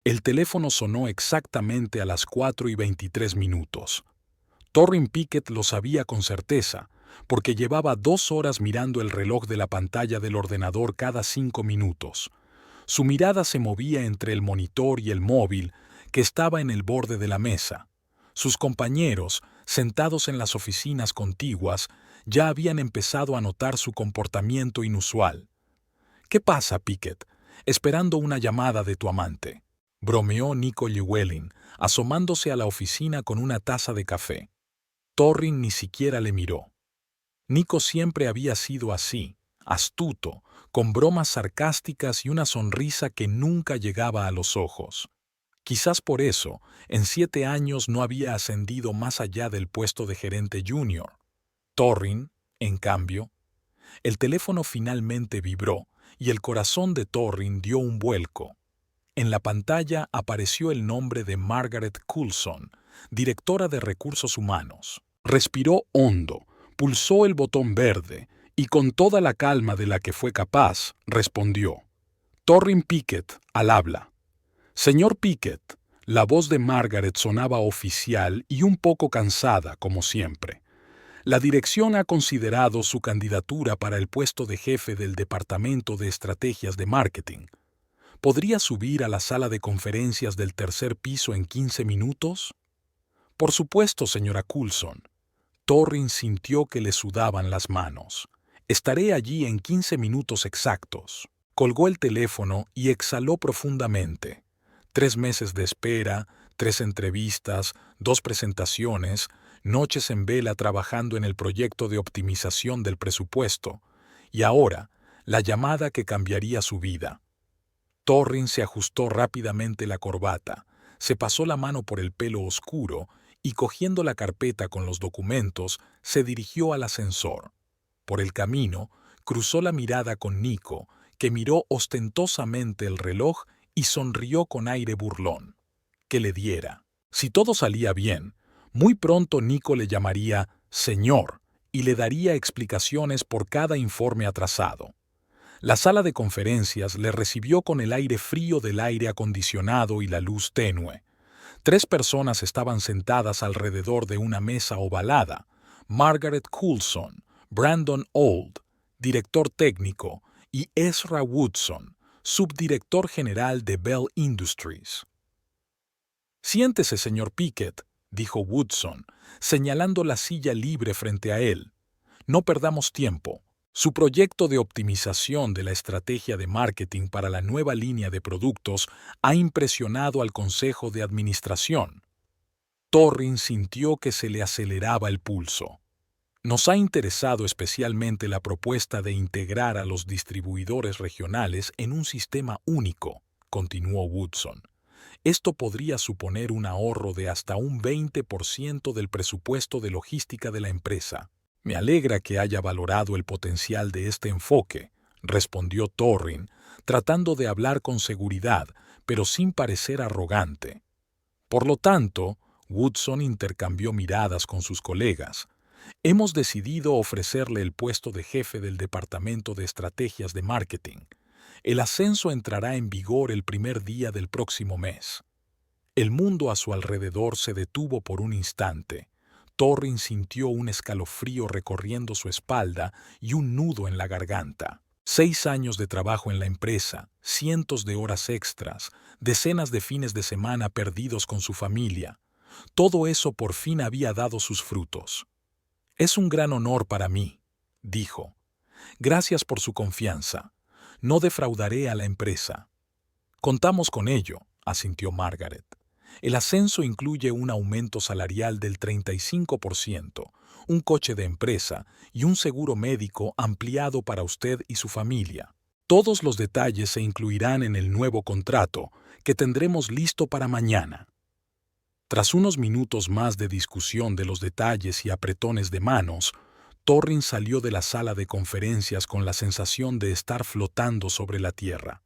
El teléfono sonó exactamente a las 4:23. Torrin Pickett lo sabía con certeza, porque llevaba 2 horas mirando el reloj de la pantalla del ordenador cada 5 minutos. Su mirada se movía entre el monitor y el móvil, que estaba en el borde de la mesa. Sus compañeros, sentados en las oficinas contiguas, ya habían empezado a notar su comportamiento inusual. «¿Qué pasa, Pickett? Esperando una llamada de tu amante», bromeó Nico Llewellyn, asomándose a la oficina con una taza de café. Torrin ni siquiera le miró. Nico siempre había sido así, astuto, con bromas sarcásticas y una sonrisa que nunca llegaba a los ojos. Quizás por eso, en 7 años no había ascendido más allá del puesto de gerente junior. Torrin, en cambio, el teléfono finalmente vibró y el corazón de Torrin dio un vuelco. En la pantalla apareció el nombre de Margaret Coulson, directora de Recursos Humanos. Respiró hondo, pulsó el botón verde y con toda la calma de la que fue capaz, respondió. «Torrin Pickett, al habla». «Señor Pickett», la voz de Margaret sonaba oficial y un poco cansada, como siempre. «La dirección ha considerado su candidatura para el puesto de jefe del Departamento de Estrategias de Marketing. ¿Podría subir a la sala de conferencias del tercer piso en 15 minutos? Por supuesto, señora Coulson. Torrin sintió que le sudaban las manos. Estaré allí en 15 minutos exactos. Colgó el teléfono y exhaló profundamente. 3 meses de espera, 3 entrevistas, 2 presentaciones, noches en vela trabajando en el proyecto de optimización del presupuesto, y ahora, la llamada que cambiaría su vida. Torrin se ajustó rápidamente la corbata, se pasó la mano por el pelo oscuro y, cogiendo la carpeta con los documentos, se dirigió al ascensor. Por el camino, cruzó la mirada con Nico, que miró ostentosamente el reloj y sonrió con aire burlón. Que le diera. Si todo salía bien, muy pronto Nico le llamaría «señor» y le daría explicaciones por cada informe atrasado. La sala de conferencias le recibió con el aire frío del aire acondicionado y la luz tenue. 3 personas estaban sentadas alrededor de una mesa ovalada: Margaret Coulson, Brandon Auld, director técnico, y Ezra Woodson, subdirector general de Bell Industries. «Siéntese, señor Pickett», dijo Woodson, señalando la silla libre frente a él. «No perdamos tiempo. Su proyecto de optimización de la estrategia de marketing para la nueva línea de productos ha impresionado al Consejo de Administración». Torrin sintió que se le aceleraba el pulso. «Nos ha interesado especialmente la propuesta de integrar a los distribuidores regionales en un sistema único», continuó Woodson. «Esto podría suponer un ahorro de hasta un 20% del presupuesto de logística de la empresa». «Me alegra que haya valorado el potencial de este enfoque», respondió Torrin, tratando de hablar con seguridad, pero sin parecer arrogante. Por lo tanto, Woodson intercambió miradas con sus colegas. «Hemos decidido ofrecerle el puesto de jefe del Departamento de Estrategias de Marketing. El ascenso entrará en vigor el primer día del próximo mes». El mundo a su alrededor se detuvo por un instante. Torrin sintió un escalofrío recorriendo su espalda y un nudo en la garganta. 6 años de trabajo en la empresa, cientos de horas extras, decenas de fines de semana perdidos con su familia. Todo eso por fin había dado sus frutos. «Es un gran honor para mí», dijo. «Gracias por su confianza. No defraudaré a la empresa». «Contamos con ello», asintió Margaret. «El ascenso incluye un aumento salarial del 35%, un coche de empresa y un seguro médico ampliado para usted y su familia. Todos los detalles se incluirán en el nuevo contrato, que tendremos listo para mañana». Tras unos minutos más de discusión de los detalles y apretones de manos, Torrin salió de la sala de conferencias con la sensación de estar flotando sobre la tierra.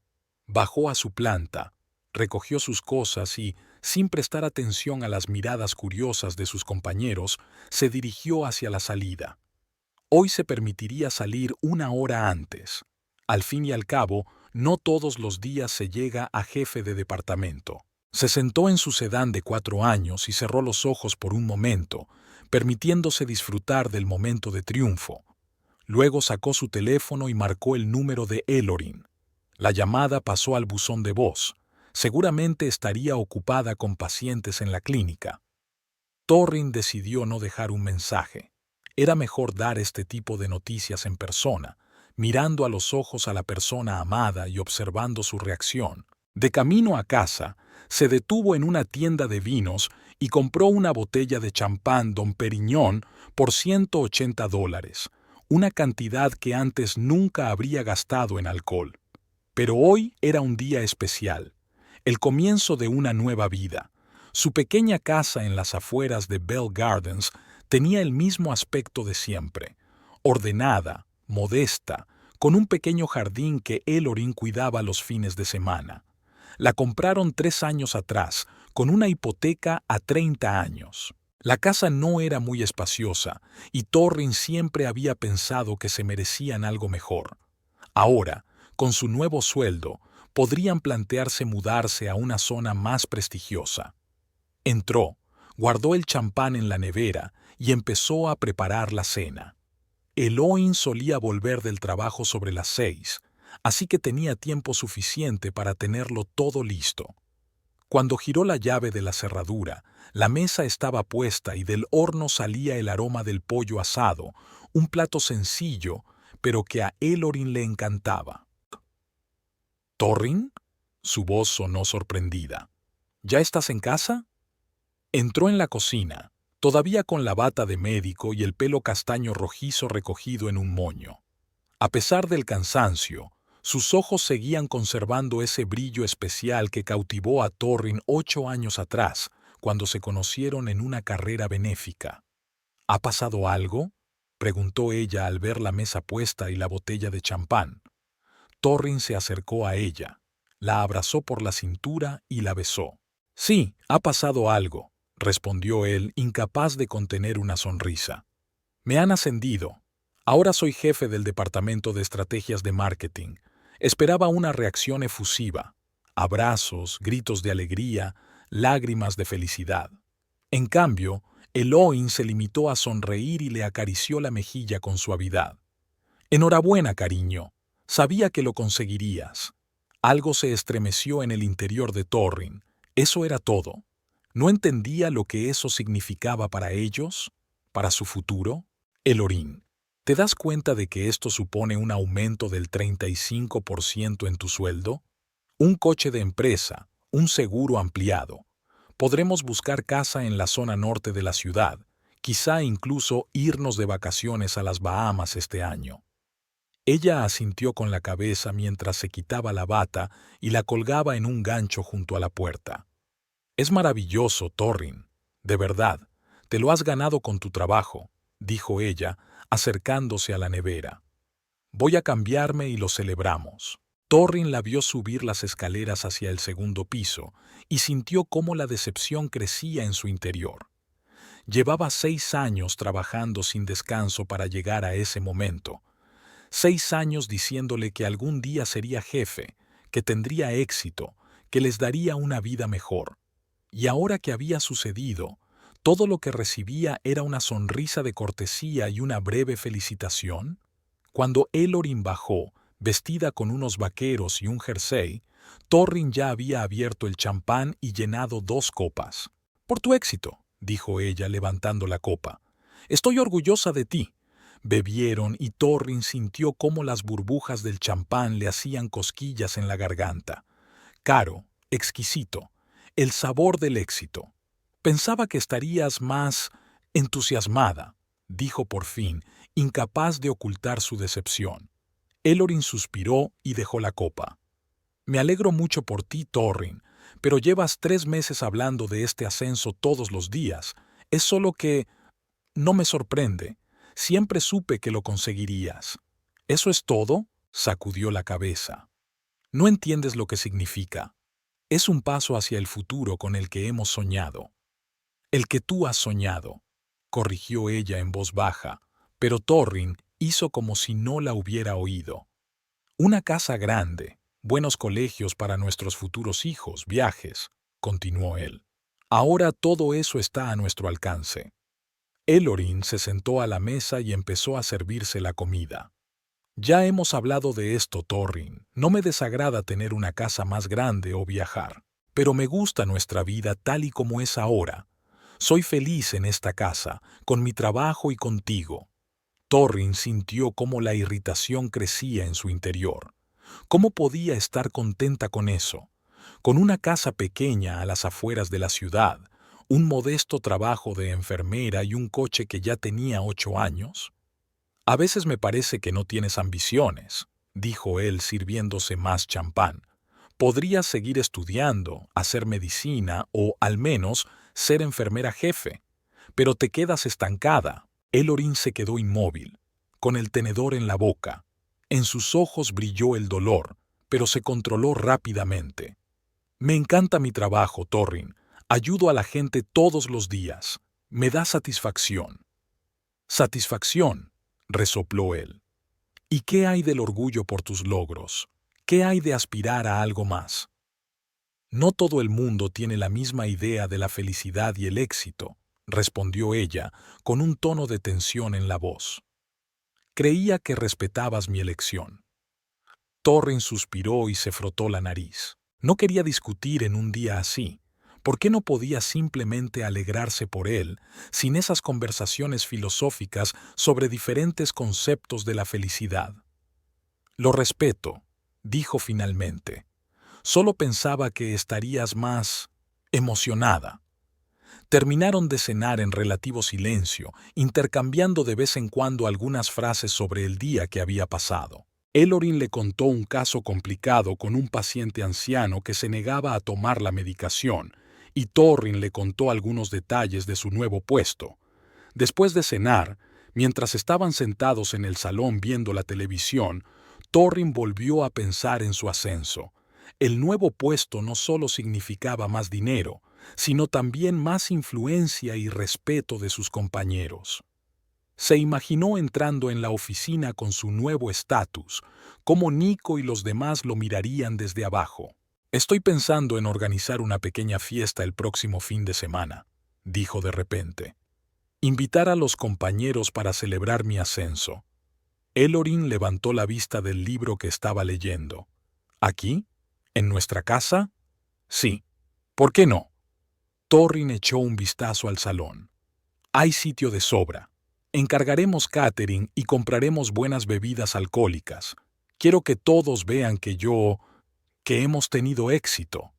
Bajó a su planta, recogió sus cosas y, sin prestar atención a las miradas curiosas de sus compañeros, se dirigió hacia la salida. Hoy se permitiría salir 1 hora antes. Al fin y al cabo, No todos los días se llega a jefe de departamento. Se sentó en su sedán de 4 años y cerró los ojos por un momento, permitiéndose disfrutar del momento de triunfo. Luego sacó su teléfono y marcó el número de Elorin. La llamada pasó al buzón de voz. Seguramente estaría ocupada con pacientes en la clínica. Torrin decidió no dejar un mensaje. Era mejor dar este tipo de noticias en persona, mirando a los ojos a la persona amada y observando su reacción. De camino a casa, se detuvo en una tienda de vinos y compró una botella de champán Dom Perignon por $180, una cantidad que antes nunca habría gastado en alcohol. Pero hoy era un día especial, el comienzo de una nueva vida. Su pequeña casa en las afueras de Bell Gardens tenía el mismo aspecto de siempre, ordenada, modesta, con un pequeño jardín que Elorin cuidaba los fines de semana. La compraron 3 años atrás, con una hipoteca a 30 años. La casa no era muy espaciosa, y Torrin siempre había pensado que se merecían algo mejor. Ahora, con su nuevo sueldo, podrían plantearse mudarse a una zona más prestigiosa. Entró, guardó el champán en la nevera y empezó a preparar la cena. Eloin solía volver del trabajo sobre las 6, así que tenía tiempo suficiente para tenerlo todo listo. Cuando giró la llave de la cerradura, la mesa estaba puesta y del horno salía el aroma del pollo asado, un plato sencillo, pero que a Elorin le encantaba. ¿Torrin? Su voz sonó sorprendida. ¿Ya estás en casa? Entró en la cocina, todavía con la bata de médico y el pelo castaño rojizo recogido en un moño. A pesar del cansancio, sus ojos seguían conservando ese brillo especial que cautivó a Torrin 8 años atrás, cuando se conocieron en una carrera benéfica. ¿Ha pasado algo?, preguntó ella al ver la mesa puesta y la botella de champán. Torrin se acercó a ella, la abrazó por la cintura y la besó. «Sí, ha pasado algo», respondió él, incapaz de contener una sonrisa. «Me han ascendido. Ahora soy jefe del departamento de estrategias de marketing. Esperaba una reacción efusiva, abrazos, gritos de alegría, lágrimas de felicidad. En cambio, Eloin se limitó a sonreír y le acarició la mejilla con suavidad. «Enhorabuena, cariño. Sabía que lo conseguirías». Algo se estremeció en el interior de Torrin. Eso era todo. ¿No entendía lo que eso significaba para ellos? ¿Para su futuro? Elorin, ¿te das cuenta de que esto supone un aumento del 35% en tu sueldo? Un coche de empresa, un seguro ampliado. Podremos buscar casa en la zona norte de la ciudad, quizá incluso irnos de vacaciones a las Bahamas este año. Ella asintió con la cabeza mientras se quitaba la bata y la colgaba en un gancho junto a la puerta. «Es maravilloso, Torrin. De verdad, te lo has ganado con tu trabajo», dijo ella, acercándose a la nevera. «Voy a cambiarme y lo celebramos». Torrin la vio subir las escaleras hacia el segundo piso y sintió cómo la decepción crecía en su interior. Llevaba 6 años trabajando sin descanso para llegar a ese momento. 6 años diciéndole que algún día sería jefe, que tendría éxito, que les daría una vida mejor. Y ahora que había sucedido, todo lo que recibía era una sonrisa de cortesía y una breve felicitación. Cuando Elorin bajó, vestida con unos vaqueros y un jersey, Torrin ya había abierto el champán y llenado 2 copas. «Por tu éxito», dijo ella levantando la copa. «Estoy orgullosa de ti». Bebieron y Torrin sintió cómo las burbujas del champán le hacían cosquillas en la garganta. Caro, exquisito, el sabor del éxito. «Pensaba que estarías más entusiasmada», dijo por fin, incapaz de ocultar su decepción. Elorin suspiró y dejó la copa. «Me alegro mucho por ti, Torrin, pero llevas 3 meses hablando de este ascenso todos los días. Es solo que... no me sorprende. Siempre supe que lo conseguirías». «¿Eso es todo?», sacudió la cabeza. «No entiendes lo que significa. Es un paso hacia el futuro con el que hemos soñado». «El que tú has soñado», corrigió ella en voz baja, pero Torrin hizo como si no la hubiera oído. «Una casa grande, buenos colegios para nuestros futuros hijos, viajes, continuó él. Ahora todo eso está a nuestro alcance. Elorín se sentó a la mesa y empezó a servirse la comida. Ya hemos hablado de esto, Torrin. No me desagrada tener una casa más grande o viajar, pero me gusta nuestra vida tal y como es ahora. Soy feliz en esta casa, con mi trabajo y contigo. Torrin sintió cómo la irritación crecía en su interior. ¿Cómo podía estar contenta con eso? Con una casa pequeña a las afueras de la ciudad, un modesto trabajo de enfermera y un coche que ya tenía 8 años. A veces me parece que no tienes ambiciones, dijo él sirviéndose más champán. Podrías seguir estudiando, hacer medicina o, al menos, ser enfermera jefe. Pero te quedas estancada. Elorín se quedó inmóvil, con el tenedor en la boca. En sus ojos brilló el dolor, pero se controló rápidamente. Me encanta mi trabajo, Torrin. Ayudo a la gente todos los días. Me da satisfacción. Satisfacción, resopló él. ¿Y qué hay del orgullo por tus logros? ¿Qué hay de aspirar a algo más? No todo el mundo tiene la misma idea de la felicidad y el éxito, respondió ella, con un tono de tensión en la voz. Creía que respetabas mi elección. Torrin suspiró y se frotó la nariz. No quería discutir en un día así. ¿Por qué no podía simplemente alegrarse por él, sin esas conversaciones filosóficas sobre diferentes conceptos de la felicidad? Lo respeto, dijo finalmente. Solo pensaba que estarías más emocionada. Terminaron de cenar en relativo silencio, intercambiando de vez en cuando algunas frases sobre el día que había pasado. Elorín le contó un caso complicado con un paciente anciano que se negaba a tomar la medicación, y Torrin le contó algunos detalles de su nuevo puesto. Después de cenar, mientras estaban sentados en el salón viendo la televisión, Torrin volvió a pensar en su ascenso. El nuevo puesto no solo significaba más dinero, sino también más influencia y respeto de sus compañeros. Se imaginó entrando en la oficina con su nuevo estatus, cómo Nico y los demás lo mirarían desde abajo. Estoy pensando en organizar una pequeña fiesta el próximo fin de semana, dijo de repente. Invitar a los compañeros para celebrar mi ascenso. Elorín levantó la vista del libro que estaba leyendo. ¿Aquí? ¿En nuestra casa? Sí. ¿Por qué no? Torrin echó un vistazo al salón. Hay sitio de sobra. Encargaremos catering y compraremos buenas bebidas alcohólicas. Quiero que todos vean que hemos tenido éxito.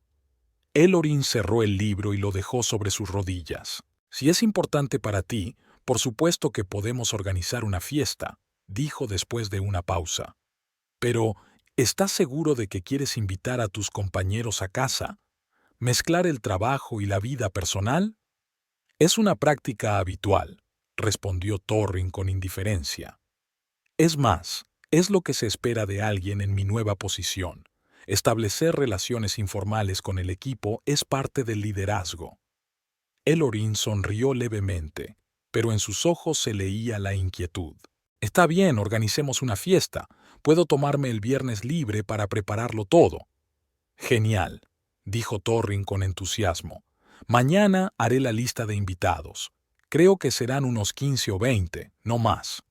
Elorín cerró el libro y lo dejó sobre sus rodillas. Si es importante para ti, por supuesto que podemos organizar una fiesta, dijo después de una pausa. Pero, ¿estás seguro de que quieres invitar a tus compañeros a casa? ¿Mezclar el trabajo y la vida personal? Es una práctica habitual, respondió Torrin con indiferencia. Es más, es lo que se espera de alguien en mi nueva posición. Establecer relaciones informales con el equipo es parte del liderazgo. Elorín sonrió levemente, pero en sus ojos se leía la inquietud. Está bien, organicemos una fiesta. Puedo tomarme el viernes libre para prepararlo todo. Genial, dijo Torrin con entusiasmo. Mañana haré la lista de invitados. Creo que serán unos 15 o 20, no más.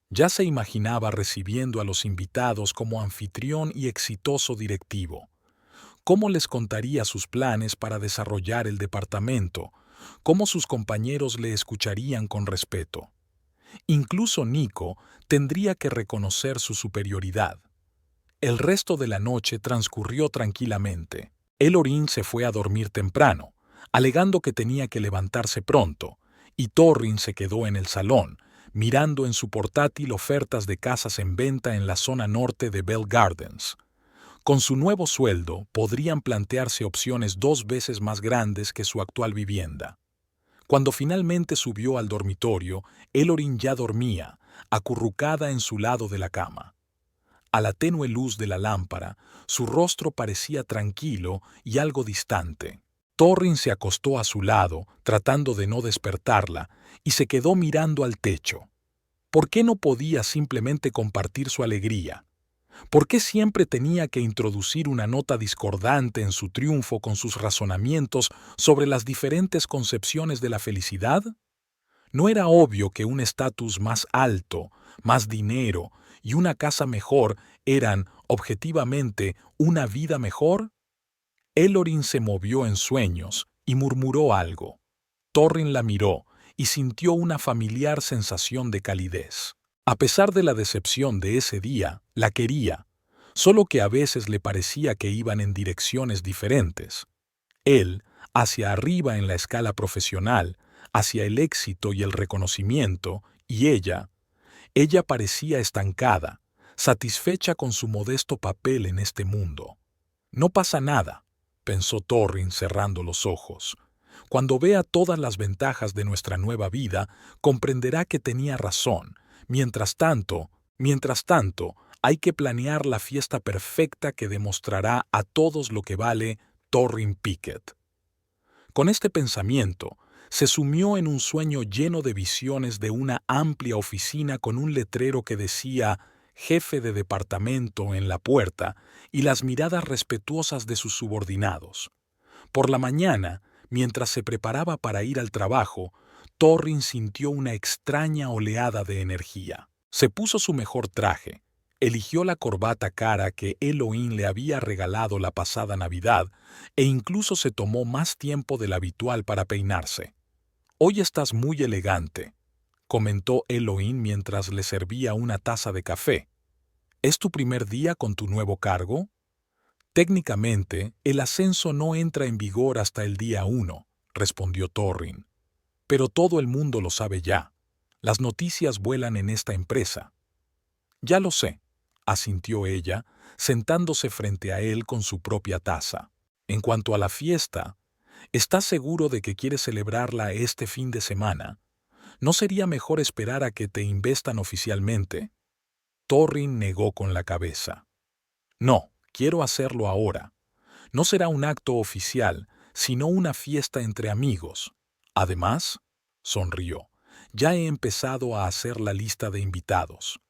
Ya se imaginaba recibiendo a los invitados como anfitrión y exitoso directivo. ¿Cómo les contaría sus planes para desarrollar el departamento? ¿Cómo sus compañeros le escucharían con respeto? Incluso Nico tendría que reconocer su superioridad. El resto de la noche transcurrió tranquilamente. Elorín se fue a dormir temprano, alegando que tenía que levantarse pronto, y Torrin se quedó en el salón, mirando en su portátil ofertas de casas en venta en la zona norte de Bell Gardens. Con su nuevo sueldo, podrían plantearse opciones 2 veces más grandes que su actual vivienda. Cuando finalmente subió al dormitorio, Elorín ya dormía, acurrucada en su lado de la cama. A la tenue luz de la lámpara, su rostro parecía tranquilo y algo distante. Torrin se acostó a su lado, tratando de no despertarla, y se quedó mirando al techo. ¿Por qué no podía simplemente compartir su alegría? ¿Por qué siempre tenía que introducir una nota discordante en su triunfo con sus razonamientos sobre las diferentes concepciones de la felicidad? ¿No era obvio que un estatus más alto, más dinero y una casa mejor eran, objetivamente, una vida mejor? Elorin se movió en sueños y murmuró algo. Torrin la miró y sintió una familiar sensación de calidez. A pesar de la decepción de ese día, la quería, solo que a veces le parecía que iban en direcciones diferentes. Él, hacia arriba en la escala profesional, hacia el éxito y el reconocimiento, y ella parecía estancada, satisfecha con su modesto papel en este mundo. No pasa nada, pensó Torrin cerrando los ojos. Cuando vea todas las ventajas de nuestra nueva vida, comprenderá que tenía razón. Mientras tanto, hay que planear la fiesta perfecta que demostrará a todos lo que vale Torrin Pickett. Con este pensamiento, se sumió en un sueño lleno de visiones de una amplia oficina con un letrero que decía «Jefe de departamento» en la puerta y las miradas respetuosas de sus subordinados. Por la mañana, mientras se preparaba para ir al trabajo, Torrin sintió una extraña oleada de energía. Se puso su mejor traje, eligió la corbata cara que Elohim le había regalado la pasada Navidad e incluso se tomó más tiempo del habitual para peinarse. «Hoy estás muy elegante», comentó Elohim mientras le servía una taza de café. «¿Es tu primer día con tu nuevo cargo?» «Técnicamente, el ascenso no entra en vigor hasta el día 1», respondió Torrin. «Pero todo el mundo lo sabe ya. Las noticias vuelan en esta empresa». «Ya lo sé», asintió ella, sentándose frente a él con su propia taza. «En cuanto a la fiesta, ¿estás seguro de que quieres celebrarla este fin de semana? ¿No sería mejor esperar a que te investan oficialmente?» Torrin negó con la cabeza. «No, quiero hacerlo ahora. No será un acto oficial, sino una fiesta entre amigos. Además», sonrió, «ya he empezado a hacer la lista de invitados».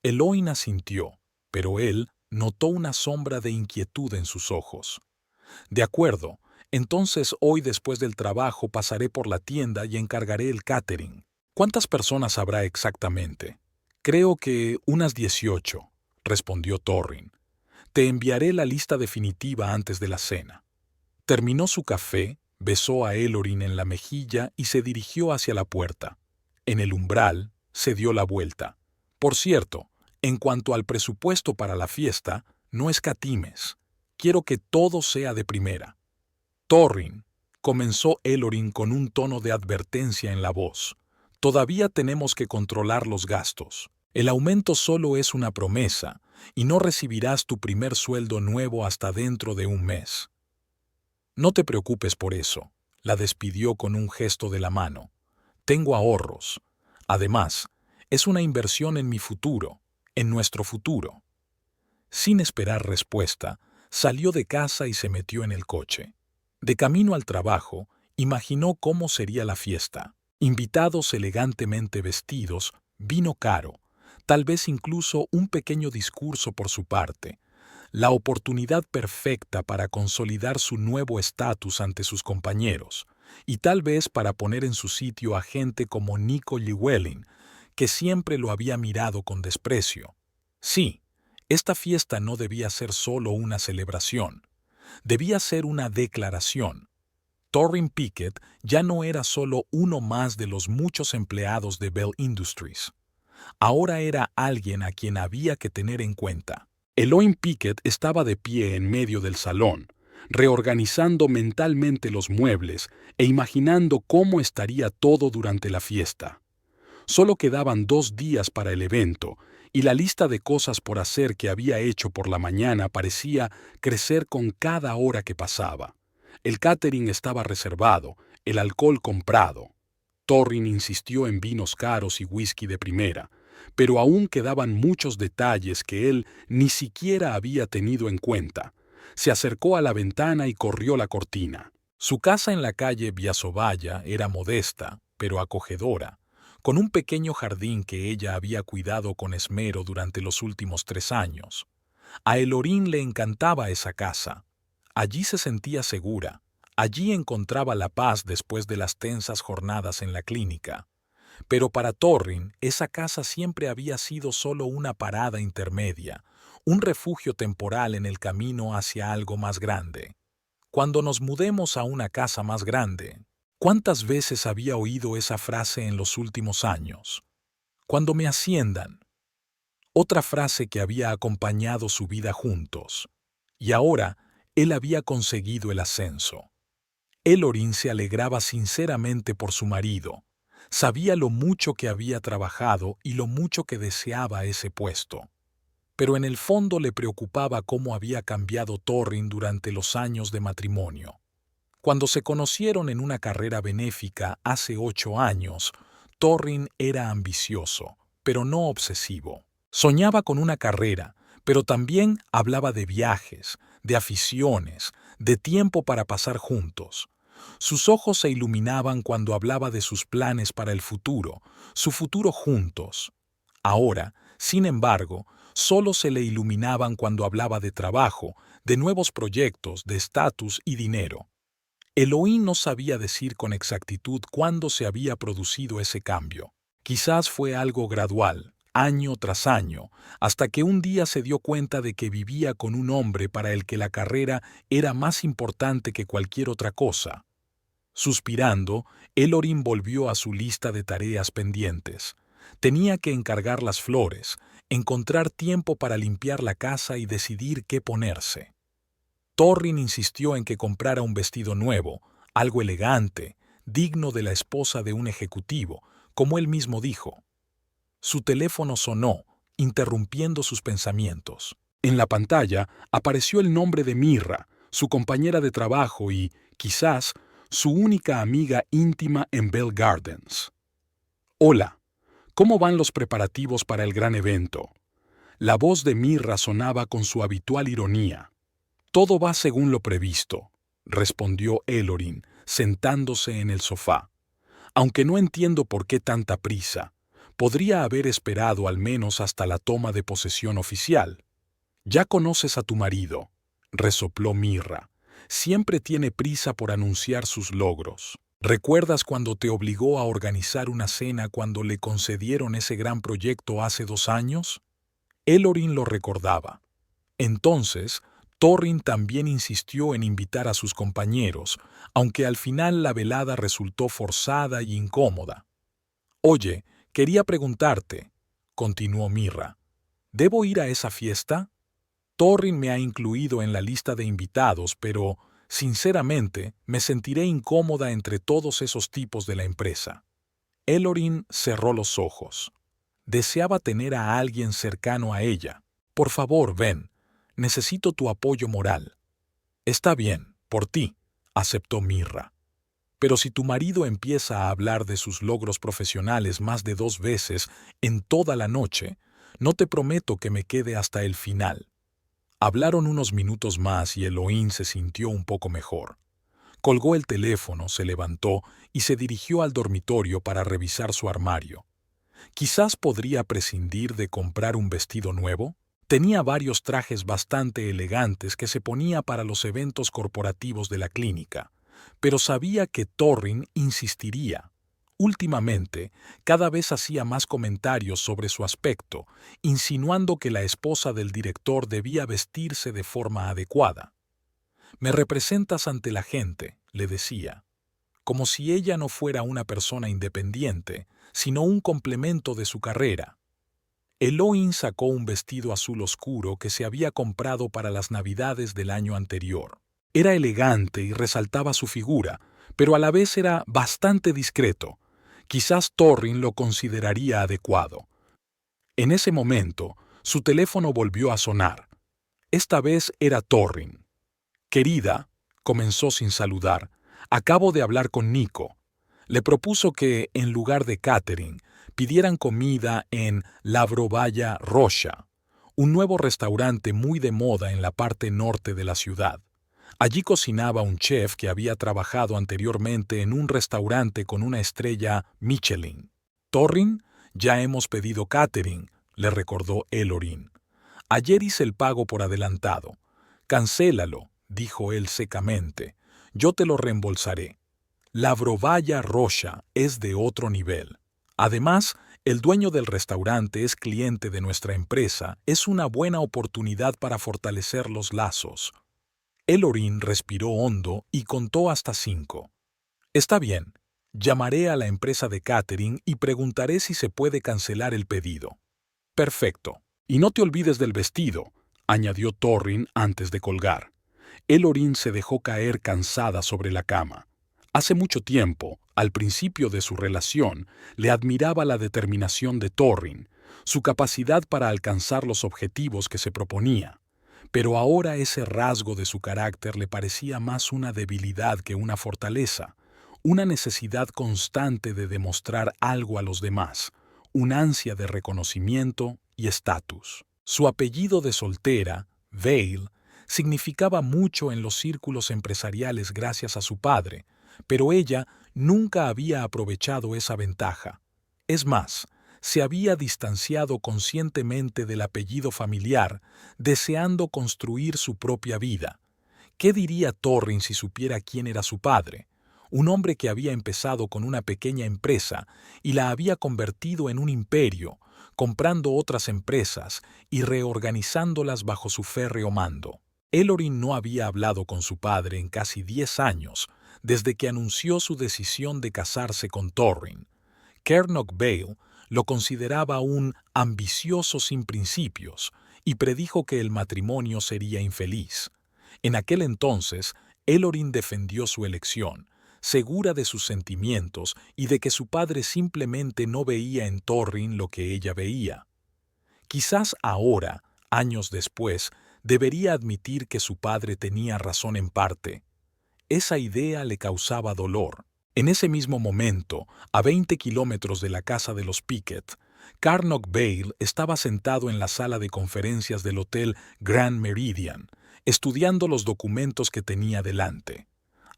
Elohim asintió, pero él notó una sombra de inquietud en sus ojos. «De acuerdo, entonces hoy después del trabajo pasaré por la tienda y encargaré el catering». «¿Cuántas personas habrá exactamente?» «Creo que unas 18», respondió Torrin. «Te enviaré la lista definitiva antes de la cena». Terminó su café, besó a Elorin en la mejilla y se dirigió hacia la puerta. En el umbral, se dio la vuelta. «Por cierto, en cuanto al presupuesto para la fiesta, no escatimes. Quiero que todo sea de primera». «Torrin», comenzó Elorin con un tono de advertencia en la voz, «todavía tenemos que controlar los gastos. El aumento solo es una promesa, y no recibirás tu primer sueldo nuevo hasta dentro de un mes». «No te preocupes por eso», la despidió con un gesto de la mano. «Tengo ahorros. Además, es una inversión en mi futuro, en nuestro futuro». Sin esperar respuesta, salió de casa y se metió en el coche. De camino al trabajo, imaginó cómo sería la fiesta. Invitados elegantemente vestidos, vino caro, tal vez incluso un pequeño discurso por su parte. La oportunidad perfecta para consolidar su nuevo estatus ante sus compañeros, y tal vez para poner en su sitio a gente como Nico Llewellyn, que siempre lo había mirado con desprecio. Sí, esta fiesta no debía ser solo una celebración, debía ser una declaración. Torrin Pickett ya no era solo uno más de los muchos empleados de Bell Industries. Ahora era alguien a quien había que tener en cuenta. Elohim Pickett estaba de pie en medio del salón, reorganizando mentalmente los muebles e imaginando cómo estaría todo durante la fiesta. Solo quedaban 2 días para el evento, y la lista de cosas por hacer que había hecho por la mañana parecía crecer con cada hora que pasaba. El catering estaba reservado, el alcohol comprado. Torrin insistió en vinos caros y whisky de primera, pero aún quedaban muchos detalles que él ni siquiera había tenido en cuenta. Se acercó a la ventana y corrió la cortina. Su casa en la calle Viasovaya era modesta, pero acogedora, con un pequeño jardín que ella había cuidado con esmero durante los últimos 3 años. A Elorín le encantaba esa casa. Allí se sentía segura. Allí encontraba la paz después de las tensas jornadas en la clínica. Pero para Torrin, esa casa siempre había sido solo una parada intermedia, un refugio temporal en el camino hacia algo más grande. Cuando nos mudemos a una casa más grande, ¿cuántas veces había oído esa frase en los últimos años? Cuando me asciendan. Otra frase que había acompañado su vida juntos. Y ahora, él había conseguido el ascenso. Elorín se alegraba sinceramente por su marido. Sabía lo mucho que había trabajado y lo mucho que deseaba ese puesto. Pero en el fondo le preocupaba cómo había cambiado Torrin durante los años de matrimonio. Cuando se conocieron en una carrera benéfica hace 8 años, Torrin era ambicioso, pero no obsesivo. Soñaba con una carrera, pero también hablaba de viajes, de aficiones, de tiempo para pasar juntos. Sus ojos se iluminaban cuando hablaba de sus planes para el futuro, su futuro juntos. Ahora, sin embargo, solo se le iluminaban cuando hablaba de trabajo, de nuevos proyectos, de estatus y dinero. Elohim no sabía decir con exactitud cuándo se había producido ese cambio. Quizás fue algo gradual, año tras año, hasta que un día se dio cuenta de que vivía con un hombre para el que la carrera era más importante que cualquier otra cosa. Suspirando, Elohim volvió a su lista de tareas pendientes. Tenía que encargar las flores, encontrar tiempo para limpiar la casa y decidir qué ponerse. Torrin insistió en que comprara un vestido nuevo, algo elegante, digno de la esposa de un ejecutivo, como él mismo dijo. Su teléfono sonó, interrumpiendo sus pensamientos. En la pantalla apareció el nombre de Mirra, su compañera de trabajo y, quizás, su única amiga íntima en Bell Gardens. «Hola, ¿cómo van los preparativos para el gran evento?». La voz de Mirra sonaba con su habitual ironía. «Todo va según lo previsto», respondió Elorín, sentándose en el sofá. «Aunque no entiendo por qué tanta prisa. Podría haber esperado al menos hasta la toma de posesión oficial». «Ya conoces a tu marido», resopló Mirra. «Siempre tiene prisa por anunciar sus logros. ¿Recuerdas cuando te obligó a organizar una cena cuando le concedieron ese gran proyecto hace 2 años?» Elorín lo recordaba. Entonces, Torrin también insistió en invitar a sus compañeros, aunque al final la velada resultó forzada y incómoda. «Oye, quería preguntarte», continuó Mirra, «¿debo ir a esa fiesta? Torrin me ha incluido en la lista de invitados, pero, sinceramente, me sentiré incómoda entre todos esos tipos de la empresa». Elorín cerró los ojos. Deseaba tener a alguien cercano a ella. «Por favor, ven. Necesito tu apoyo moral». «Está bien, por ti», aceptó Mirra. «Pero si tu marido empieza a hablar de sus logros profesionales más de 2 veces en toda la noche, no te prometo que me quede hasta el final». Hablaron unos minutos más y Elohim se sintió un poco mejor. Colgó el teléfono, se levantó y se dirigió al dormitorio para revisar su armario. Quizás podría prescindir de comprar un vestido nuevo. Tenía varios trajes bastante elegantes que se ponía para los eventos corporativos de la clínica, pero sabía que Torrin insistiría. Últimamente, cada vez hacía más comentarios sobre su aspecto, insinuando que la esposa del director debía vestirse de forma adecuada. «Me representas ante la gente», le decía, como si ella no fuera una persona independiente, sino un complemento de su carrera. Elohim sacó un vestido azul oscuro que se había comprado para las Navidades del año anterior. Era elegante y resaltaba su figura, pero a la vez era bastante discreto. Quizás Torrin lo consideraría adecuado. En ese momento, su teléfono volvió a sonar. Esta vez era Torrin. «Querida», comenzó sin saludar, «acabo de hablar con Nico. Le propuso que, en lugar de catering, pidieran comida en Lavrovaya Rocha, un nuevo restaurante muy de moda en la parte norte de la ciudad. Allí cocinaba un chef que había trabajado anteriormente en un restaurante con una estrella Michelin. Torrin, ya hemos pedido catering», le recordó Elorín. Ayer hice el pago por adelantado. Cancélalo, dijo él secamente. Yo te lo reembolsaré. La Brovalla Rocha es de otro nivel. Además, el dueño del restaurante es cliente de nuestra empresa. Es una buena oportunidad para fortalecer los lazos. Elorín respiró hondo y contó hasta 5. Está bien. Llamaré a la empresa de catering y preguntaré si se puede cancelar el pedido. Perfecto. Y no te olvides del vestido, añadió Torrin antes de colgar. Elorín se dejó caer cansada sobre la cama. Hace mucho tiempo, al principio de su relación, le admiraba la determinación de Torrin, su capacidad para alcanzar los objetivos que se proponía. Pero ahora ese rasgo de su carácter le parecía más una debilidad que una fortaleza, una necesidad constante de demostrar algo a los demás, un ansia de reconocimiento y estatus. Su apellido de soltera, Vail, significaba mucho en los círculos empresariales gracias a su padre, pero ella nunca había aprovechado esa ventaja. Es más, se había distanciado conscientemente del apellido familiar, deseando construir su propia vida. ¿Qué diría Torrin si supiera quién era su padre? Un hombre que había empezado con una pequeña empresa y la había convertido en un imperio, comprando otras empresas y reorganizándolas bajo su férreo mando. Elorín no había hablado con su padre en casi 10 años, desde que anunció su decisión de casarse con Torrin. Kernock Vale lo consideraba un ambicioso sin principios y predijo que el matrimonio sería infeliz. En aquel entonces, Elorín defendió su elección, segura de sus sentimientos y de que su padre simplemente no veía en Torrin lo que ella veía. Quizás ahora, años después, debería admitir que su padre tenía razón en parte. Esa idea le causaba dolor. En ese mismo momento, a 20 kilómetros de la casa de los Pickett, Carnock Vale estaba sentado en la sala de conferencias del Hotel Grand Meridian, estudiando los documentos que tenía delante.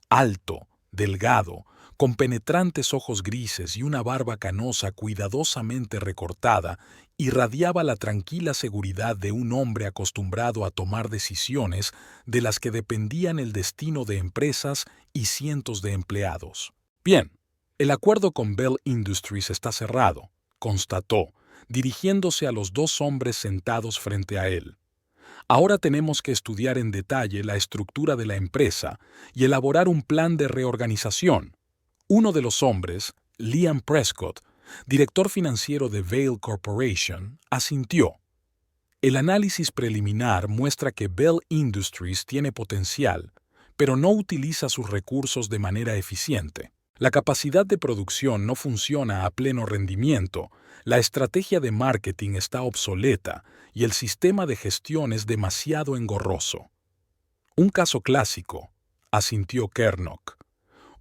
Alto, delgado, con penetrantes ojos grises y una barba canosa cuidadosamente recortada, irradiaba la tranquila seguridad de un hombre acostumbrado a tomar decisiones de las que dependían el destino de empresas y cientos de empleados. Bien, el acuerdo con Bell Industries está cerrado, constató, dirigiéndose a los 2 hombres sentados frente a él. Ahora tenemos que estudiar en detalle la estructura de la empresa y elaborar un plan de reorganización. Uno de los hombres, Liam Prescott, director financiero de Vail Corporation, asintió. El análisis preliminar muestra que Bell Industries tiene potencial, pero no utiliza sus recursos de manera eficiente. La capacidad de producción no funciona a pleno rendimiento, la estrategia de marketing está obsoleta y el sistema de gestión es demasiado engorroso. Un caso clásico, asintió Kernock.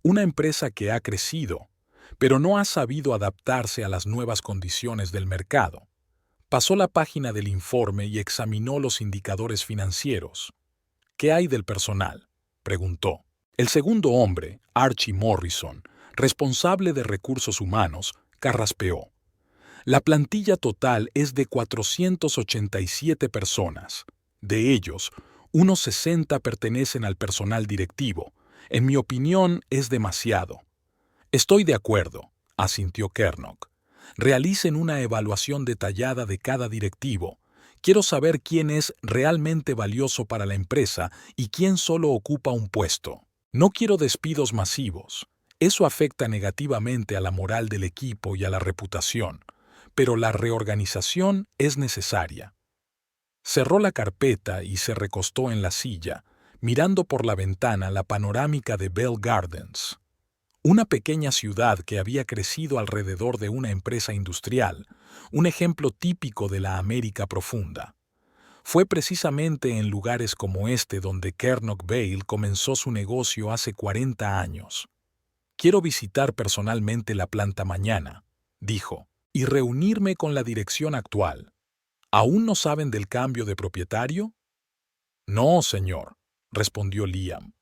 Una empresa que ha crecido, pero no ha sabido adaptarse a las nuevas condiciones del mercado. Pasó la página del informe y examinó los indicadores financieros. ¿Qué hay del personal?, preguntó. El segundo hombre, Archie Morrison, responsable de recursos humanos, carraspeó. La plantilla total es de 487 personas. De ellos, unos 60 pertenecen al personal directivo. En mi opinión, es demasiado. Estoy de acuerdo, asintió Kernock. Realicen una evaluación detallada de cada directivo. Quiero saber quién es realmente valioso para la empresa y quién solo ocupa un puesto. No quiero despidos masivos. Eso afecta negativamente a la moral del equipo y a la reputación. Pero la reorganización es necesaria. Cerró la carpeta y se recostó en la silla, mirando por la ventana la panorámica de Bell Gardens. Una pequeña ciudad que había crecido alrededor de una empresa industrial, un ejemplo típico de la América profunda. Fue precisamente en lugares como este donde Kernock Vale comenzó su negocio hace 40 años. Quiero visitar personalmente la planta mañana, dijo, y reunirme con la dirección actual. ¿Aún no saben del cambio de propietario? No, señor, respondió Liam.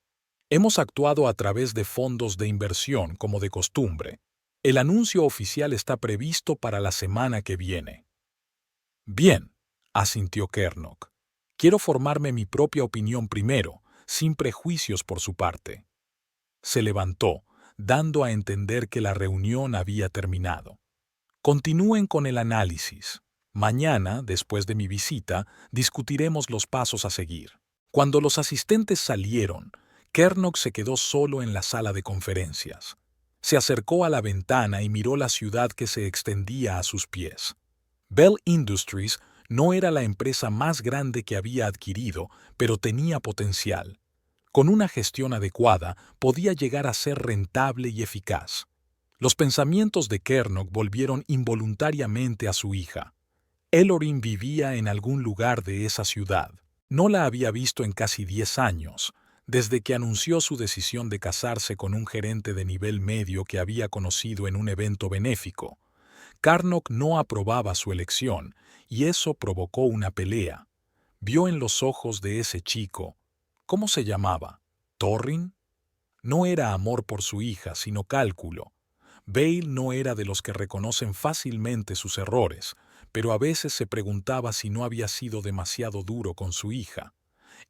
Hemos actuado a través de fondos de inversión como de costumbre. El anuncio oficial está previsto para la semana que viene. Bien, asintió Kernock. Quiero formarme mi propia opinión primero, sin prejuicios por su parte. Se levantó, dando a entender que la reunión había terminado. Continúen con el análisis. Mañana, después de mi visita, discutiremos los pasos a seguir. Cuando los asistentes salieron, Kernock se quedó solo en la sala de conferencias. Se acercó a la ventana y miró la ciudad que se extendía a sus pies. Bell Industries no era la empresa más grande que había adquirido, pero tenía potencial. Con una gestión adecuada, podía llegar a ser rentable y eficaz. Los pensamientos de Kernock volvieron involuntariamente a su hija. Ellorin vivía en algún lugar de esa ciudad. No la había visto en casi 10 años, desde que anunció su decisión de casarse con un gerente de nivel medio que había conocido en un evento benéfico. Kernock no aprobaba su elección, y eso provocó una pelea. Vio en los ojos de ese chico. ¿Cómo se llamaba? ¿Torrin? No era amor por su hija, sino cálculo. Bale no era de los que reconocen fácilmente sus errores, pero a veces se preguntaba si no había sido demasiado duro con su hija.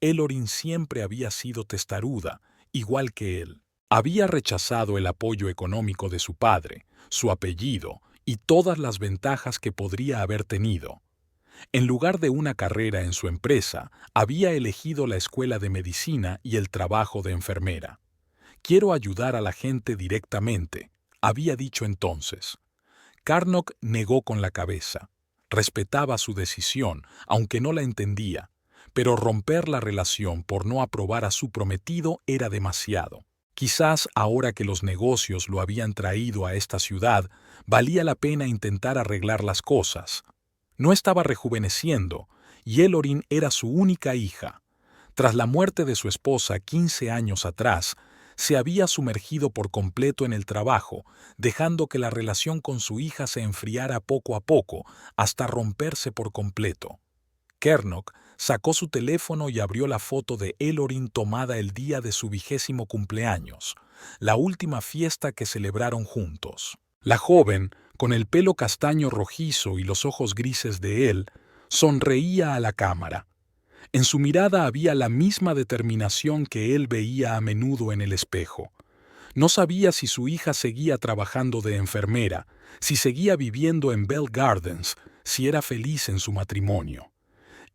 Ellorin siempre había sido testaruda, igual que él. Había rechazado el apoyo económico de su padre, su apellido y todas las ventajas que podría haber tenido. En lugar de una carrera en su empresa, había elegido la escuela de medicina y el trabajo de enfermera. Quiero ayudar a la gente directamente, había dicho entonces. Kernock negó con la cabeza. Respetaba su decisión, aunque no la entendía, pero romper la relación por no aprobar a su prometido era demasiado. Quizás ahora que los negocios lo habían traído a esta ciudad, valía la pena intentar arreglar las cosas. No estaba rejuveneciendo, y Ellorin era su única hija. Tras la muerte de su esposa 15 años atrás, se había sumergido por completo en el trabajo, dejando que la relación con su hija se enfriara poco a poco, hasta romperse por completo. Kernock sacó su teléfono y abrió la foto de Ellorin tomada el día de su 20º cumpleaños, la última fiesta que celebraron juntos. La joven, con el pelo castaño rojizo y los ojos grises de él, sonreía a la cámara. En su mirada había la misma determinación que él veía a menudo en el espejo. No sabía si su hija seguía trabajando de enfermera, si seguía viviendo en Bell Gardens, si era feliz en su matrimonio.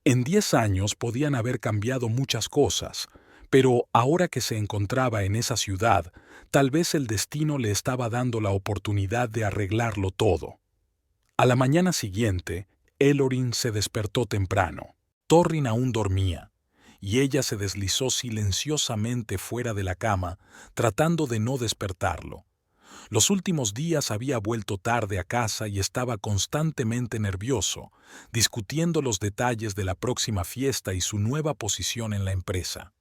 En 10 años podían haber cambiado muchas cosas, pero ahora que se encontraba en esa ciudad, tal vez el destino le estaba dando la oportunidad de arreglarlo todo. A la mañana siguiente, Ellorin se despertó temprano. Torrin aún dormía, y ella se deslizó silenciosamente fuera de la cama, tratando de no despertarlo. Los últimos días había vuelto tarde a casa y estaba constantemente nervioso, discutiendo los detalles de la próxima fiesta y su nueva posición en la empresa.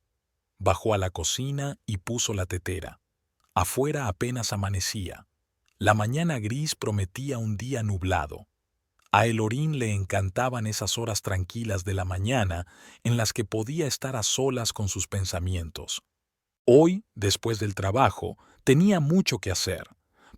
Bajó a la cocina y puso la tetera. Afuera apenas amanecía. La mañana gris prometía un día nublado. A Ellorin le encantaban esas horas tranquilas de la mañana en las que podía estar a solas con sus pensamientos. Hoy, después del trabajo, tenía mucho que hacer.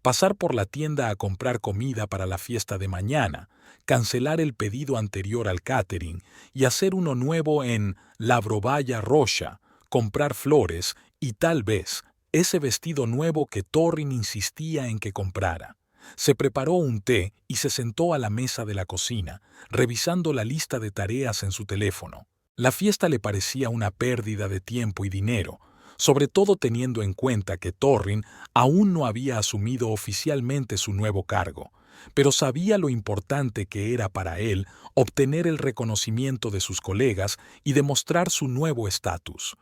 Pasar por la tienda a comprar comida para la fiesta de mañana, cancelar el pedido anterior al catering y hacer uno nuevo en La Brovalla Rocha, comprar flores y tal vez ese vestido nuevo que Torrin insistía en que comprara. Se preparó un té y se sentó a la mesa de la cocina, revisando la lista de tareas en su teléfono. La fiesta le parecía una pérdida de tiempo y dinero, sobre todo teniendo en cuenta que Torrin aún no había asumido oficialmente su nuevo cargo, pero sabía lo importante que era para él obtener el reconocimiento de sus colegas y demostrar su nuevo estatus.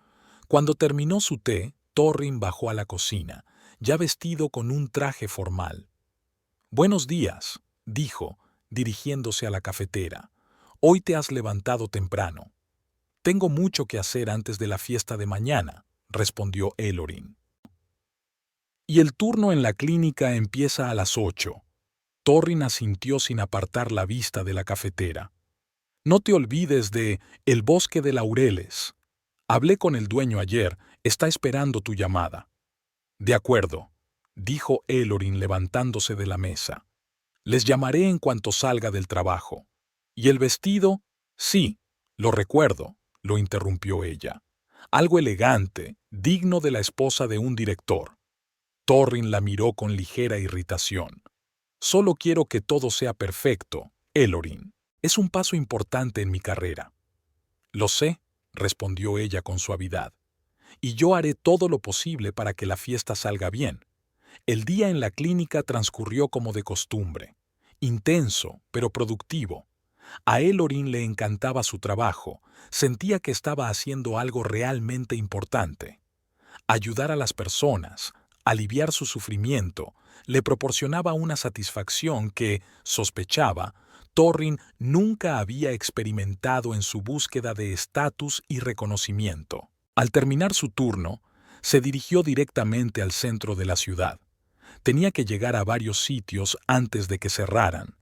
Cuando terminó su té, Torrin bajó a la cocina, ya vestido con un traje formal. «Buenos días», dijo, dirigiéndose a la cafetera. «Hoy te has levantado temprano». «Tengo mucho que hacer antes de la fiesta de mañana», respondió Ellorin. «Y el turno en la clínica empieza a las 8». Torrin asintió sin apartar la vista de la cafetera. «No te olvides de El Bosque de Laureles. Hablé con el dueño ayer, está esperando tu llamada». «De acuerdo», dijo Ellorin levantándose de la mesa. «Les llamaré en cuanto salga del trabajo». «¿Y el vestido?» Sí, lo recuerdo, lo interrumpió ella. Algo elegante, digno de la esposa de un director. Torrin la miró con ligera irritación. Solo quiero que todo sea perfecto, Elorin. Es un paso importante en mi carrera. Lo sé, respondió ella con suavidad. Y yo haré todo lo posible para que la fiesta salga bien. El día en la clínica transcurrió como de costumbre. Intenso, pero productivo. A Elorin le encantaba su trabajo. Sentía que estaba haciendo algo realmente importante. Ayudar a las personas, aliviar su sufrimiento, le proporcionaba una satisfacción que, sospechaba, Torrin nunca había experimentado en su búsqueda de estatus y reconocimiento. Al terminar su turno, se dirigió directamente al centro de la ciudad. Tenía que llegar a varios sitios antes de que cerraran.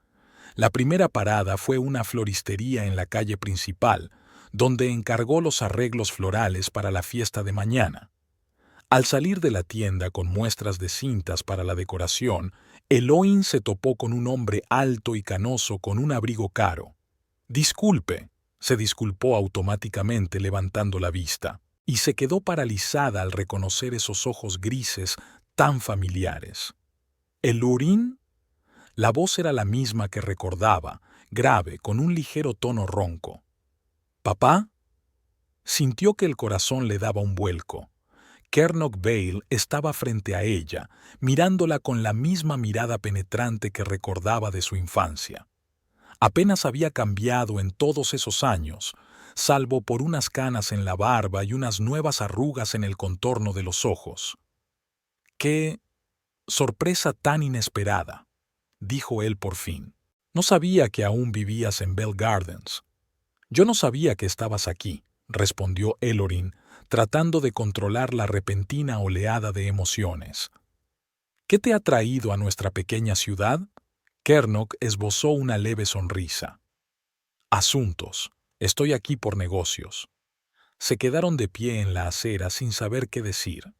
La primera parada fue una floristería en la calle principal, donde encargó los arreglos florales para la fiesta de mañana. Al salir de la tienda con muestras de cintas para la decoración, Eloin se topó con un hombre alto y canoso con un abrigo caro. «Disculpe», se disculpó automáticamente levantando la vista, y se quedó paralizada al reconocer esos ojos grises tan familiares. «¿Elurin?» La voz era la misma que recordaba, grave, con un ligero tono ronco. «¿Papá?» Sintió que el corazón le daba un vuelco. Kernok Vale estaba frente a ella, mirándola con la misma mirada penetrante que recordaba de su infancia. Apenas había cambiado en todos esos años, salvo por unas canas en la barba y unas nuevas arrugas en el contorno de los ojos. «¡Qué sorpresa tan inesperada!», dijo él por fin. «No sabía que aún vivías en Bell Gardens». «Yo no sabía que estabas aquí», respondió Elorin, tratando de controlar la repentina oleada de emociones. «¿Qué te ha traído a nuestra pequeña ciudad?» Kernok esbozó una leve sonrisa. «Asuntos. Estoy aquí por negocios». Se quedaron de pie en la acera sin saber qué decir.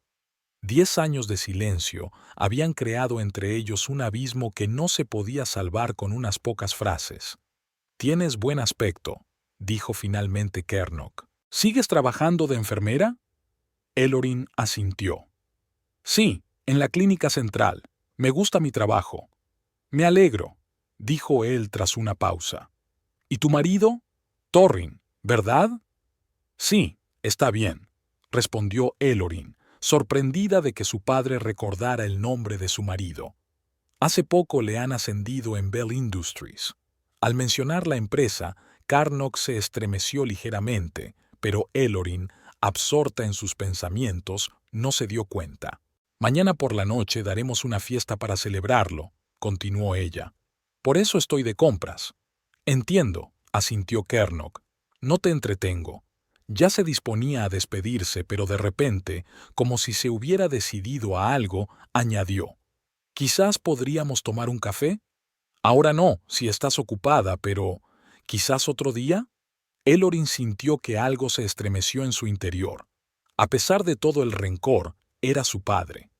10 años de silencio habían creado entre ellos un abismo que no se podía salvar con unas pocas frases. «Tienes buen aspecto», dijo finalmente Kernok. «¿Sigues trabajando de enfermera?» Elorin asintió. «Sí, en la clínica central. Me gusta mi trabajo». «Me alegro», dijo él tras una pausa. «¿Y tu marido?» «Torrin, ¿verdad?» «Sí, está bien», respondió Elorin, sorprendida de que su padre recordara el nombre de su marido. «Hace poco le han ascendido en Bell Industries». Al mencionar la empresa, Kernok se estremeció ligeramente, pero Elorin, absorta en sus pensamientos, no se dio cuenta. «Mañana por la noche daremos una fiesta para celebrarlo», continuó ella. «Por eso estoy de compras». «Entiendo», asintió Kernok. «No te entretengo». Ya se disponía a despedirse, pero de repente, como si se hubiera decidido a algo, añadió. «¿Quizás podríamos tomar un café?» «Ahora no, si estás ocupada, pero ¿quizás otro día?» Elorin sintió que algo se estremeció en su interior. A pesar de todo el rencor, era su padre.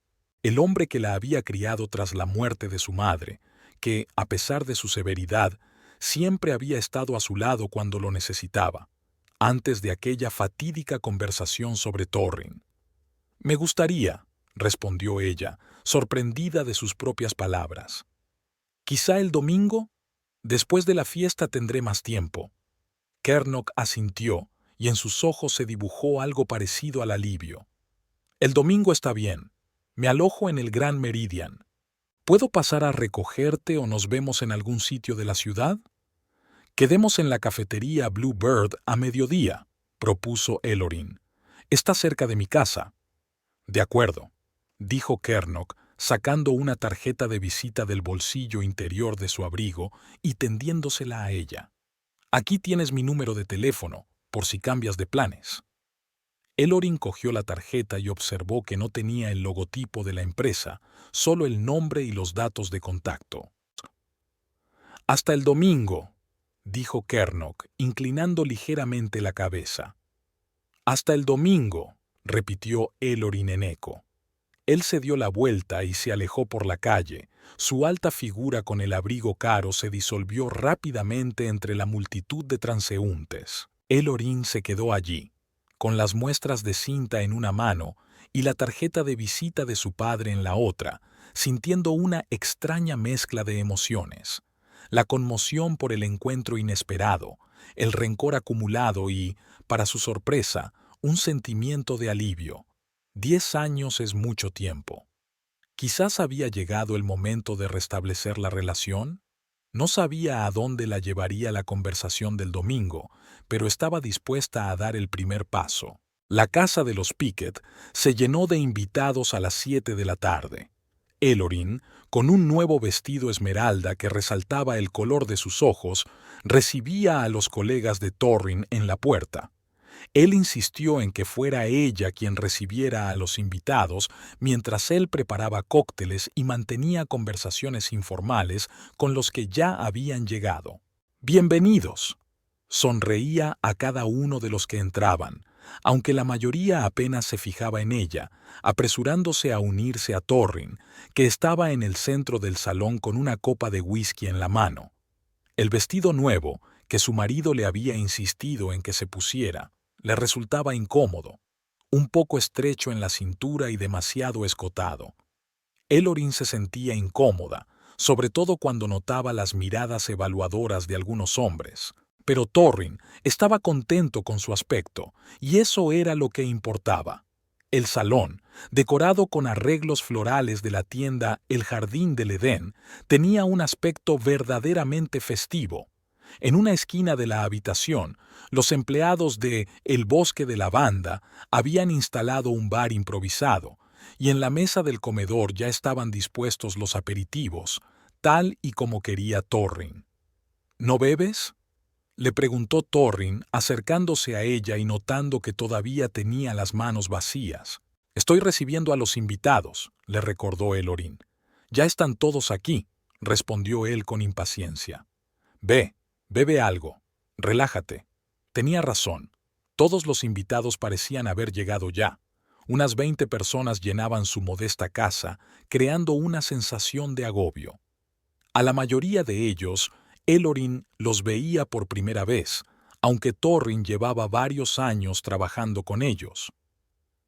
El hombre que la había criado tras la muerte de su madre, que, a pesar de su severidad, siempre había estado a su lado cuando lo necesitaba, antes de aquella fatídica conversación sobre Torrin. «Me gustaría», respondió ella, sorprendida de sus propias palabras. «Quizá el domingo. Después de la fiesta tendré más tiempo». Kernok asintió, y en sus ojos se dibujó algo parecido al alivio. «El domingo está bien. Me alojo en el Gran Meridian. ¿Puedo pasar a recogerte o nos vemos en algún sitio de la ciudad?» «Quedemos en la cafetería Blue Bird a mediodía», propuso Elorin. «Está cerca de mi casa». «De acuerdo», dijo Kernok, sacando una tarjeta de visita del bolsillo interior de su abrigo y tendiéndosela a ella. «Aquí tienes mi número de teléfono, por si cambias de planes». Elorin cogió la tarjeta y observó que no tenía el logotipo de la empresa, solo el nombre y los datos de contacto. «Hasta el domingo», dijo Kernok, inclinando ligeramente la cabeza. «Hasta el domingo», repitió Elorin en eco. Él se dio la vuelta y se alejó por la calle, Su alta figura con el abrigo caro se disolvió rápidamente entre la multitud de transeúntes. Elorín se quedó allí, con las muestras de cinta en una mano y la tarjeta de visita de su padre en la otra, sintiendo una extraña mezcla de emociones: la conmoción por el encuentro inesperado, el rencor acumulado y, para su sorpresa, un sentimiento de alivio. 10 años es mucho tiempo. Quizás había llegado el momento de restablecer la relación. No sabía a dónde la llevaría la conversación del domingo, pero estaba dispuesta a dar el primer paso. La casa de los Pickett se llenó de invitados a las 7 de la tarde. Elorín, con un nuevo vestido esmeralda que resaltaba el color de sus ojos, recibía a los colegas de Torrin en la puerta. Él insistió en que fuera ella quien recibiera a los invitados mientras él preparaba cócteles y mantenía conversaciones informales con los que ya habían llegado. «Bienvenidos», sonreía a cada uno de los que entraban, aunque la mayoría apenas se fijaba en ella, apresurándose a unirse a Torrin, que estaba en el centro del salón con una copa de whisky en la mano. El vestido nuevo, que su marido le había insistido en que se pusiera, le resultaba incómodo, un poco estrecho en la cintura y demasiado escotado. Elorín se sentía incómoda, sobre todo cuando notaba las miradas evaluadoras de algunos hombres. Pero Torrin estaba contento con su aspecto, y eso era lo que importaba. El salón, decorado con arreglos florales de la tienda El Jardín del Edén, tenía un aspecto verdaderamente festivo. En una esquina de la habitación, los empleados de El Bosque de Lavanda habían instalado un bar improvisado, y en la mesa del comedor ya estaban dispuestos los aperitivos, tal y como quería Torrin. «¿No bebes?», le preguntó Torrin, acercándose a ella y notando que todavía tenía las manos vacías. «Estoy recibiendo a los invitados», le recordó Elorín. «Ya están todos aquí», respondió él con impaciencia. «Ve, bebe algo. Relájate». Tenía razón. Todos los invitados parecían haber llegado ya. Unas 20 personas llenaban su modesta casa, creando una sensación de agobio. A la mayoría de ellos, Elorín los veía por primera vez, aunque Torrin llevaba varios años trabajando con ellos.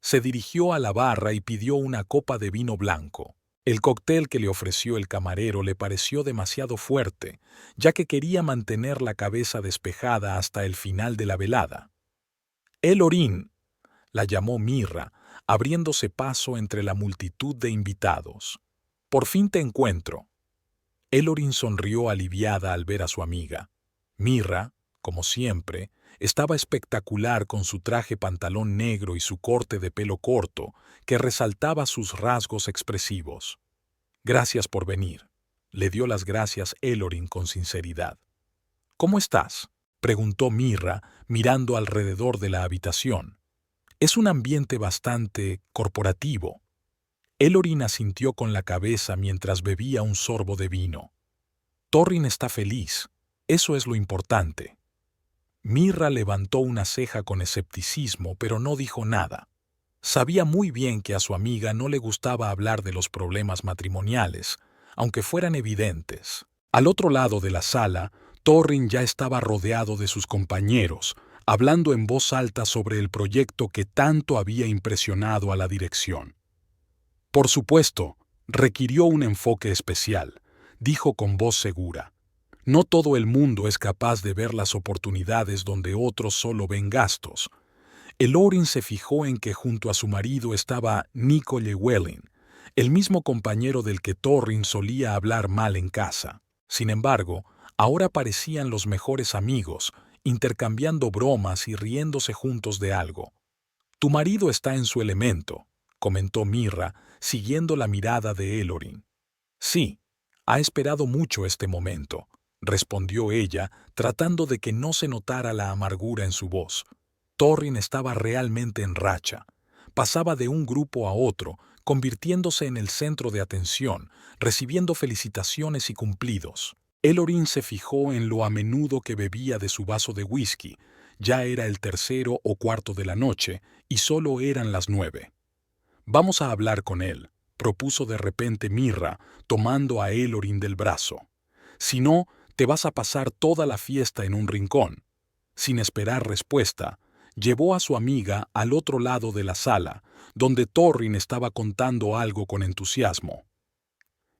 Se dirigió a la barra y pidió una copa de vino blanco. El cóctel que le ofreció el camarero le pareció demasiado fuerte, ya que quería mantener la cabeza despejada hasta el final de la velada. «Elorín», la llamó Mirra, abriéndose paso entre la multitud de invitados. «Por fin te encuentro». Elorín sonrió aliviada al ver a su amiga. Mirra, como siempre, estaba espectacular con su traje pantalón negro y su corte de pelo corto, que resaltaba sus rasgos expresivos. «Gracias por venir», le dio las gracias Elorín con sinceridad. «¿Cómo estás?», preguntó Mirra, mirando alrededor de la habitación. «Es un ambiente bastante corporativo». Elorín asintió con la cabeza mientras bebía un sorbo de vino. «Torrin está feliz, eso es lo importante». Mirra levantó una ceja con escepticismo, pero no dijo nada. Sabía muy bien que a su amiga no le gustaba hablar de los problemas matrimoniales, aunque fueran evidentes. Al otro lado de la sala, Torrin ya estaba rodeado de sus compañeros, hablando en voz alta sobre el proyecto que tanto había impresionado a la dirección. «Por supuesto, requirió un enfoque especial», dijo con voz segura. «No todo el mundo es capaz de ver las oportunidades donde otros solo ven gastos». Elorín se fijó en que junto a su marido estaba Nico Llewellyn, el mismo compañero del que Torrin solía hablar mal en casa. Sin embargo, ahora parecían los mejores amigos, intercambiando bromas y riéndose juntos de algo. «Tu marido está en su elemento», comentó Mirra, siguiendo la mirada de Elorín. «Sí, ha esperado mucho este momento», respondió ella, tratando de que no se notara la amargura en su voz. Torrin estaba realmente en racha. Pasaba de un grupo a otro, convirtiéndose en el centro de atención, recibiendo felicitaciones y cumplidos. Elorín se fijó en lo a menudo que bebía de su vaso de whisky. Ya era el tercero o cuarto de la noche, y solo eran las 9. «Vamos a hablar con él», propuso de repente Mirra, tomando a Elorin del brazo. Si no, te vas a pasar toda la fiesta en un rincón. Sin esperar respuesta, llevó a su amiga al otro lado de la sala, donde Thorin estaba contando algo con entusiasmo.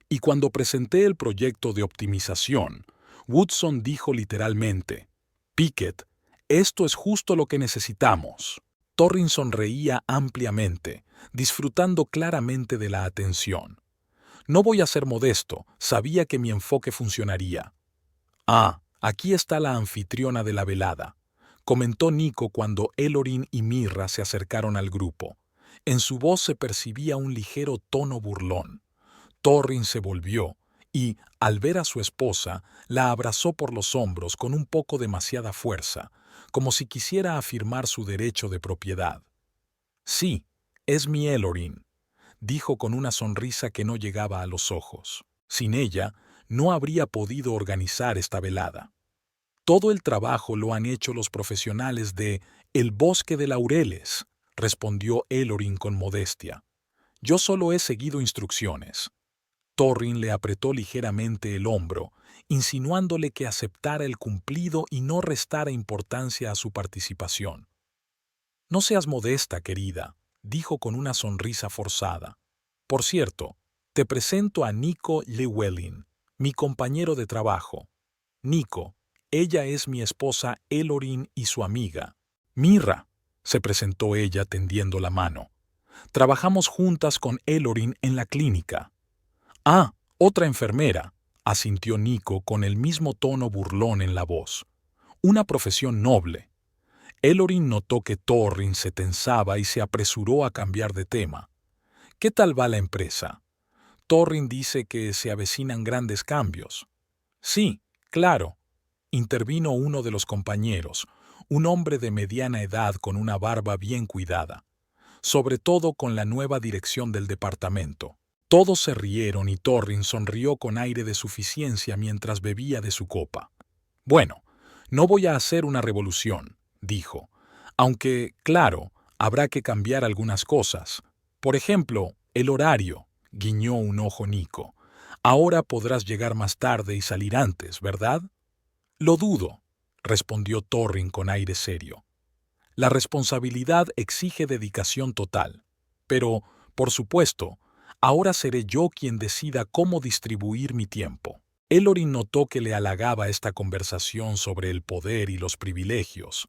Y cuando presenté el proyecto de optimización, Woodson dijo literalmente: «Pickett, esto es justo lo que necesitamos». Thorin sonreía ampliamente, disfrutando claramente de la atención. No voy a ser modesto, sabía que mi enfoque funcionaría. «Ah, aquí está la anfitriona de la velada», comentó Nico cuando Elorin y Mirra se acercaron al grupo. En su voz se percibía un ligero tono burlón. Thorin se volvió y, al ver a su esposa, la abrazó por los hombros con un poco demasiada fuerza, como si quisiera afirmar su derecho de propiedad. «Sí, es mi Elorin», dijo con una sonrisa que no llegaba a los ojos. Sin ella, no habría podido organizar esta velada. «Todo el trabajo lo han hecho los profesionales de El Bosque de Laureles», respondió Elorin con modestia. «Yo solo he seguido instrucciones». Thorin le apretó ligeramente el hombro, insinuándole que aceptara el cumplido y no restara importancia a su participación. «No seas modesta, querida», dijo con una sonrisa forzada. «Por cierto, te presento a Nico Llewellyn, mi compañero de trabajo. Nico, ella es mi esposa Elorin y su amiga. Mirra», se presentó ella tendiendo la mano. «Trabajamos juntas con Elorin en la clínica». «Ah, otra enfermera», asintió Nico con el mismo tono burlón en la voz. «Una profesión noble». Elorin notó que Thorin se tensaba y se apresuró a cambiar de tema. «¿Qué tal va la empresa? Thorin dice que se avecinan grandes cambios». «Sí, claro», intervino uno de los compañeros, un hombre de mediana edad con una barba bien cuidada. «Sobre todo con la nueva dirección del departamento». Todos se rieron y Thorin sonrió con aire de suficiencia mientras bebía de su copa. «Bueno, no voy a hacer una revolución», dijo. «Aunque, claro, habrá que cambiar algunas cosas. Por ejemplo, el horario», guiñó un ojo Nico. «Ahora podrás llegar más tarde y salir antes, ¿verdad?» «Lo dudo», respondió Thorin con aire serio. «La responsabilidad exige dedicación total. Pero, por supuesto, ahora seré yo quien decida cómo distribuir mi tiempo». Elorin notó que le halagaba esta conversación sobre el poder y los privilegios.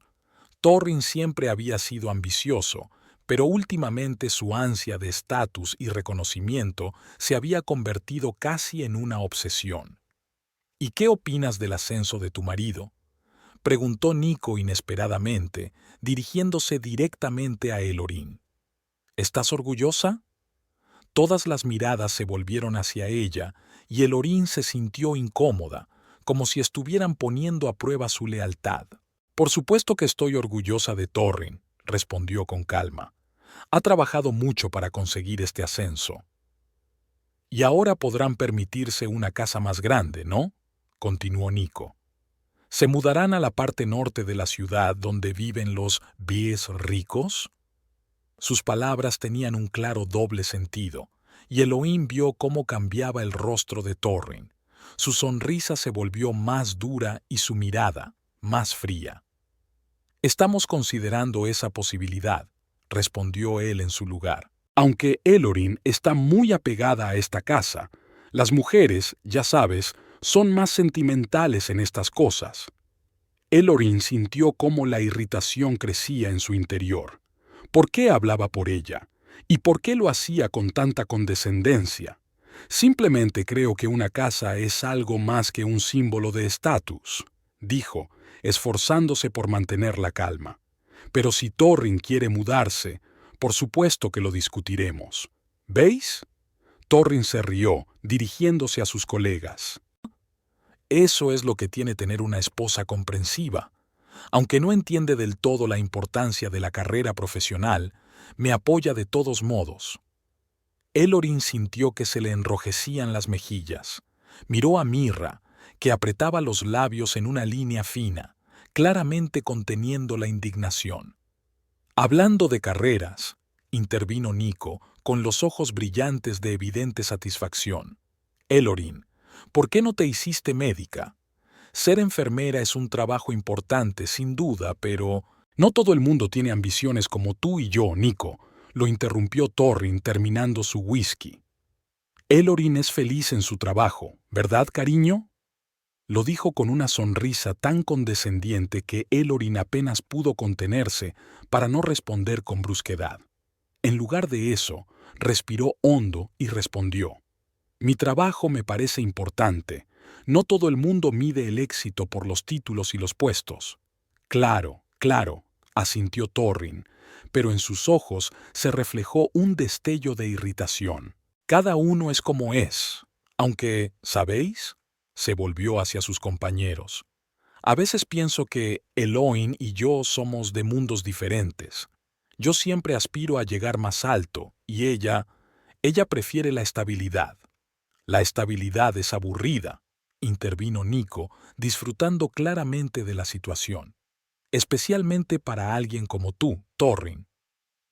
Thorin siempre había sido ambicioso, pero últimamente su ansia de estatus y reconocimiento se había convertido casi en una obsesión. «¿Y qué opinas del ascenso de tu marido?», preguntó Nico inesperadamente, dirigiéndose directamente a Elorin. «¿Estás orgullosa?». Todas las miradas se volvieron hacia ella y Elorin se sintió incómoda, como si estuvieran poniendo a prueba su lealtad. «Por supuesto que estoy orgullosa de Thorin», respondió con calma. «Ha trabajado mucho para conseguir este ascenso». «Y ahora podrán permitirse una casa más grande, ¿no?», continuó Nico. «¿Se mudarán a la parte norte de la ciudad donde viven los Bies ricos?». Sus palabras tenían un claro doble sentido, y Eloin vio cómo cambiaba el rostro de Thorin. Su sonrisa se volvió más dura y su mirada más fría. «Estamos considerando esa posibilidad», respondió él en su lugar. «Aunque Elorin está muy apegada a esta casa, las mujeres, ya sabes, son más sentimentales en estas cosas». Elorin sintió cómo la irritación crecía en su interior. ¿Por qué hablaba por ella? ¿Y por qué lo hacía con tanta condescendencia? «Simplemente creo que una casa es algo más que un símbolo de estatus», dijo, esforzándose por mantener la calma. «Pero si Thorin quiere mudarse, por supuesto que lo discutiremos. ¿Veis?». Thorin se rió, dirigiéndose a sus colegas. «Eso es lo que tiene tener una esposa comprensiva. Aunque no entiende del todo la importancia de la carrera profesional, me apoya de todos modos». Elorin sintió que se le enrojecían las mejillas. Miró a Mirra, que apretaba los labios en una línea fina, claramente conteniendo la indignación. «Hablando de carreras», intervino Nico, con los ojos brillantes de evidente satisfacción. Elorín, ¿por qué no te hiciste médica? Ser enfermera es un trabajo importante, sin duda, pero no todo el mundo tiene ambiciones como tú y yo, Nico, lo interrumpió Torrin terminando su whisky. Elorín es feliz en su trabajo, ¿verdad, cariño? Lo dijo con una sonrisa tan condescendiente que Elorín apenas pudo contenerse para no responder con brusquedad. En lugar de eso, respiró hondo y respondió: Mi trabajo me parece importante. No todo el mundo mide el éxito por los títulos y los puestos. Claro, claro, asintió Torrin, pero en sus ojos se reflejó un destello de irritación. Cada uno es como es, aunque, ¿sabéis? Se volvió hacia sus compañeros. A veces pienso que Eloín y yo somos de mundos diferentes. Yo siempre aspiro a llegar más alto, y ella prefiere la estabilidad. La estabilidad es aburrida, intervino Nico, disfrutando claramente de la situación. Especialmente para alguien como tú, Torrin.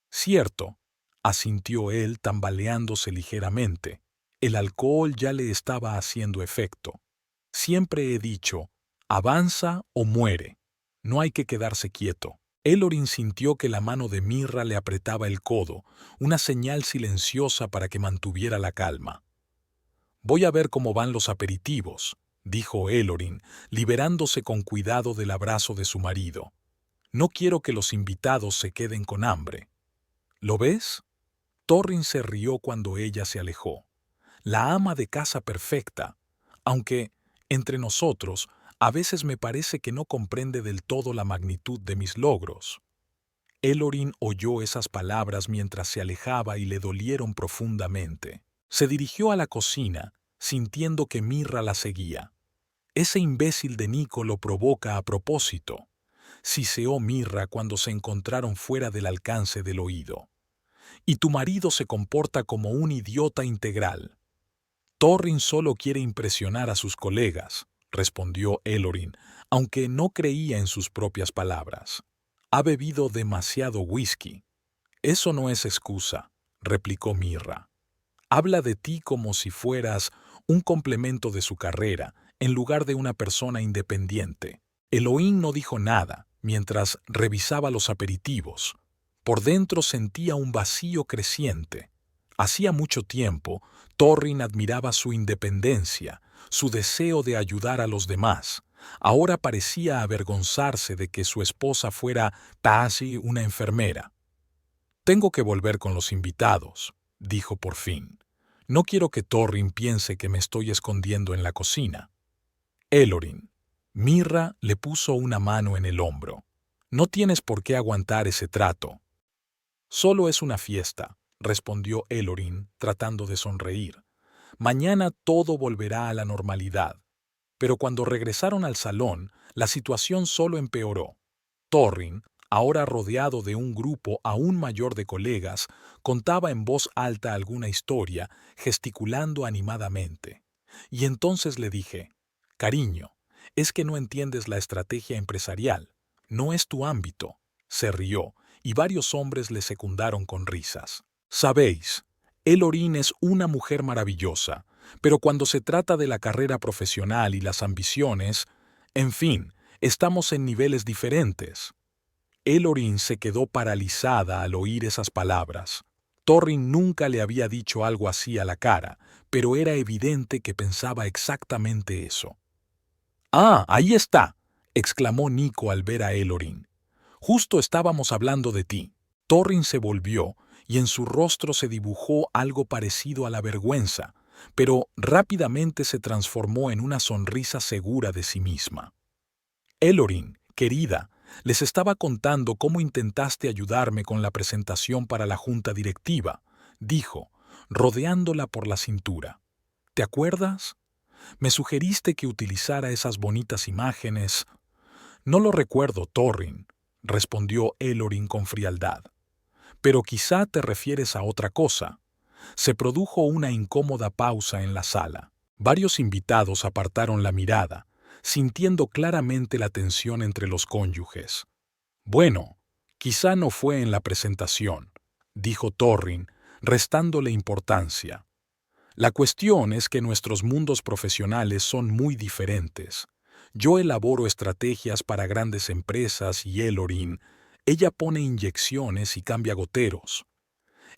Cierto, asintió él tambaleándose ligeramente. El alcohol ya le estaba haciendo efecto. Siempre he dicho, avanza o muere. No hay que quedarse quieto. Elorín sintió que la mano de Mirra le apretaba el codo, una señal silenciosa para que mantuviera la calma. Voy a ver cómo van los aperitivos, dijo Elorín, liberándose con cuidado del abrazo de su marido. No quiero que los invitados se queden con hambre. ¿Lo ves? Torrin se rió cuando ella se alejó. La ama de casa perfecta, aunque, entre nosotros, a veces me parece que no comprende del todo la magnitud de mis logros. Elorín oyó esas palabras mientras se alejaba y le dolieron profundamente. Se dirigió a la cocina, sintiendo que Mirra la seguía. Ese imbécil de Nico lo provoca a propósito, siseó Mirra cuando se encontraron fuera del alcance del oído. Y tu marido se comporta como un idiota integral. Torrin solo quiere impresionar a sus colegas, respondió Elorín, aunque no creía en sus propias palabras. Ha bebido demasiado whisky. Eso no es excusa, replicó Mirra. Habla de ti como si fueras un complemento de su carrera, en lugar de una persona independiente. Eloín no dijo nada, mientras revisaba los aperitivos. Por dentro sentía un vacío creciente. Hacía mucho tiempo, Torrin admiraba su independencia, su deseo de ayudar a los demás. Ahora parecía avergonzarse de que su esposa fuera casi una enfermera. Tengo que volver con los invitados, dijo por fin. No quiero que Torrin piense que me estoy escondiendo en la cocina. Elorín. Mirra le puso una mano en el hombro. No tienes por qué aguantar ese trato. Solo es una fiesta, respondió Elorín, tratando de sonreír. Mañana todo volverá a la normalidad. Pero cuando regresaron al salón, la situación solo empeoró. Torrin, ahora rodeado de un grupo aún mayor de colegas, contaba en voz alta alguna historia, gesticulando animadamente. Y entonces le dije, cariño, es que no entiendes la estrategia empresarial. No es tu ámbito. Se rió, y varios hombres le secundaron con risas. Sabéis, Elorín es una mujer maravillosa, pero cuando se trata de la carrera profesional y las ambiciones, en fin, estamos en niveles diferentes. Elorín se quedó paralizada al oír esas palabras. Torrin nunca le había dicho algo así a la cara, pero era evidente que pensaba exactamente eso. «Ah, ahí está», exclamó Nico al ver a Elorín. «Justo estábamos hablando de ti». Torrin se volvió y en su rostro se dibujó algo parecido a la vergüenza, pero rápidamente se transformó en una sonrisa segura de sí misma. «Elorín, querida, les estaba contando cómo intentaste ayudarme con la presentación para la junta directiva», dijo, rodeándola por la cintura. «¿Te acuerdas? Me sugeriste que utilizara esas bonitas imágenes». «No lo recuerdo, Torrin», respondió Elorín con frialdad. «Pero quizá te refieres a otra cosa». Se produjo una incómoda pausa en la sala. Varios invitados apartaron la mirada, sintiendo claramente la tensión entre los cónyuges. «Bueno, quizá no fue en la presentación», dijo Torrin, restándole importancia. La cuestión es que nuestros mundos profesionales son muy diferentes. Yo elaboro estrategias para grandes empresas y ella pone inyecciones y cambia goteros.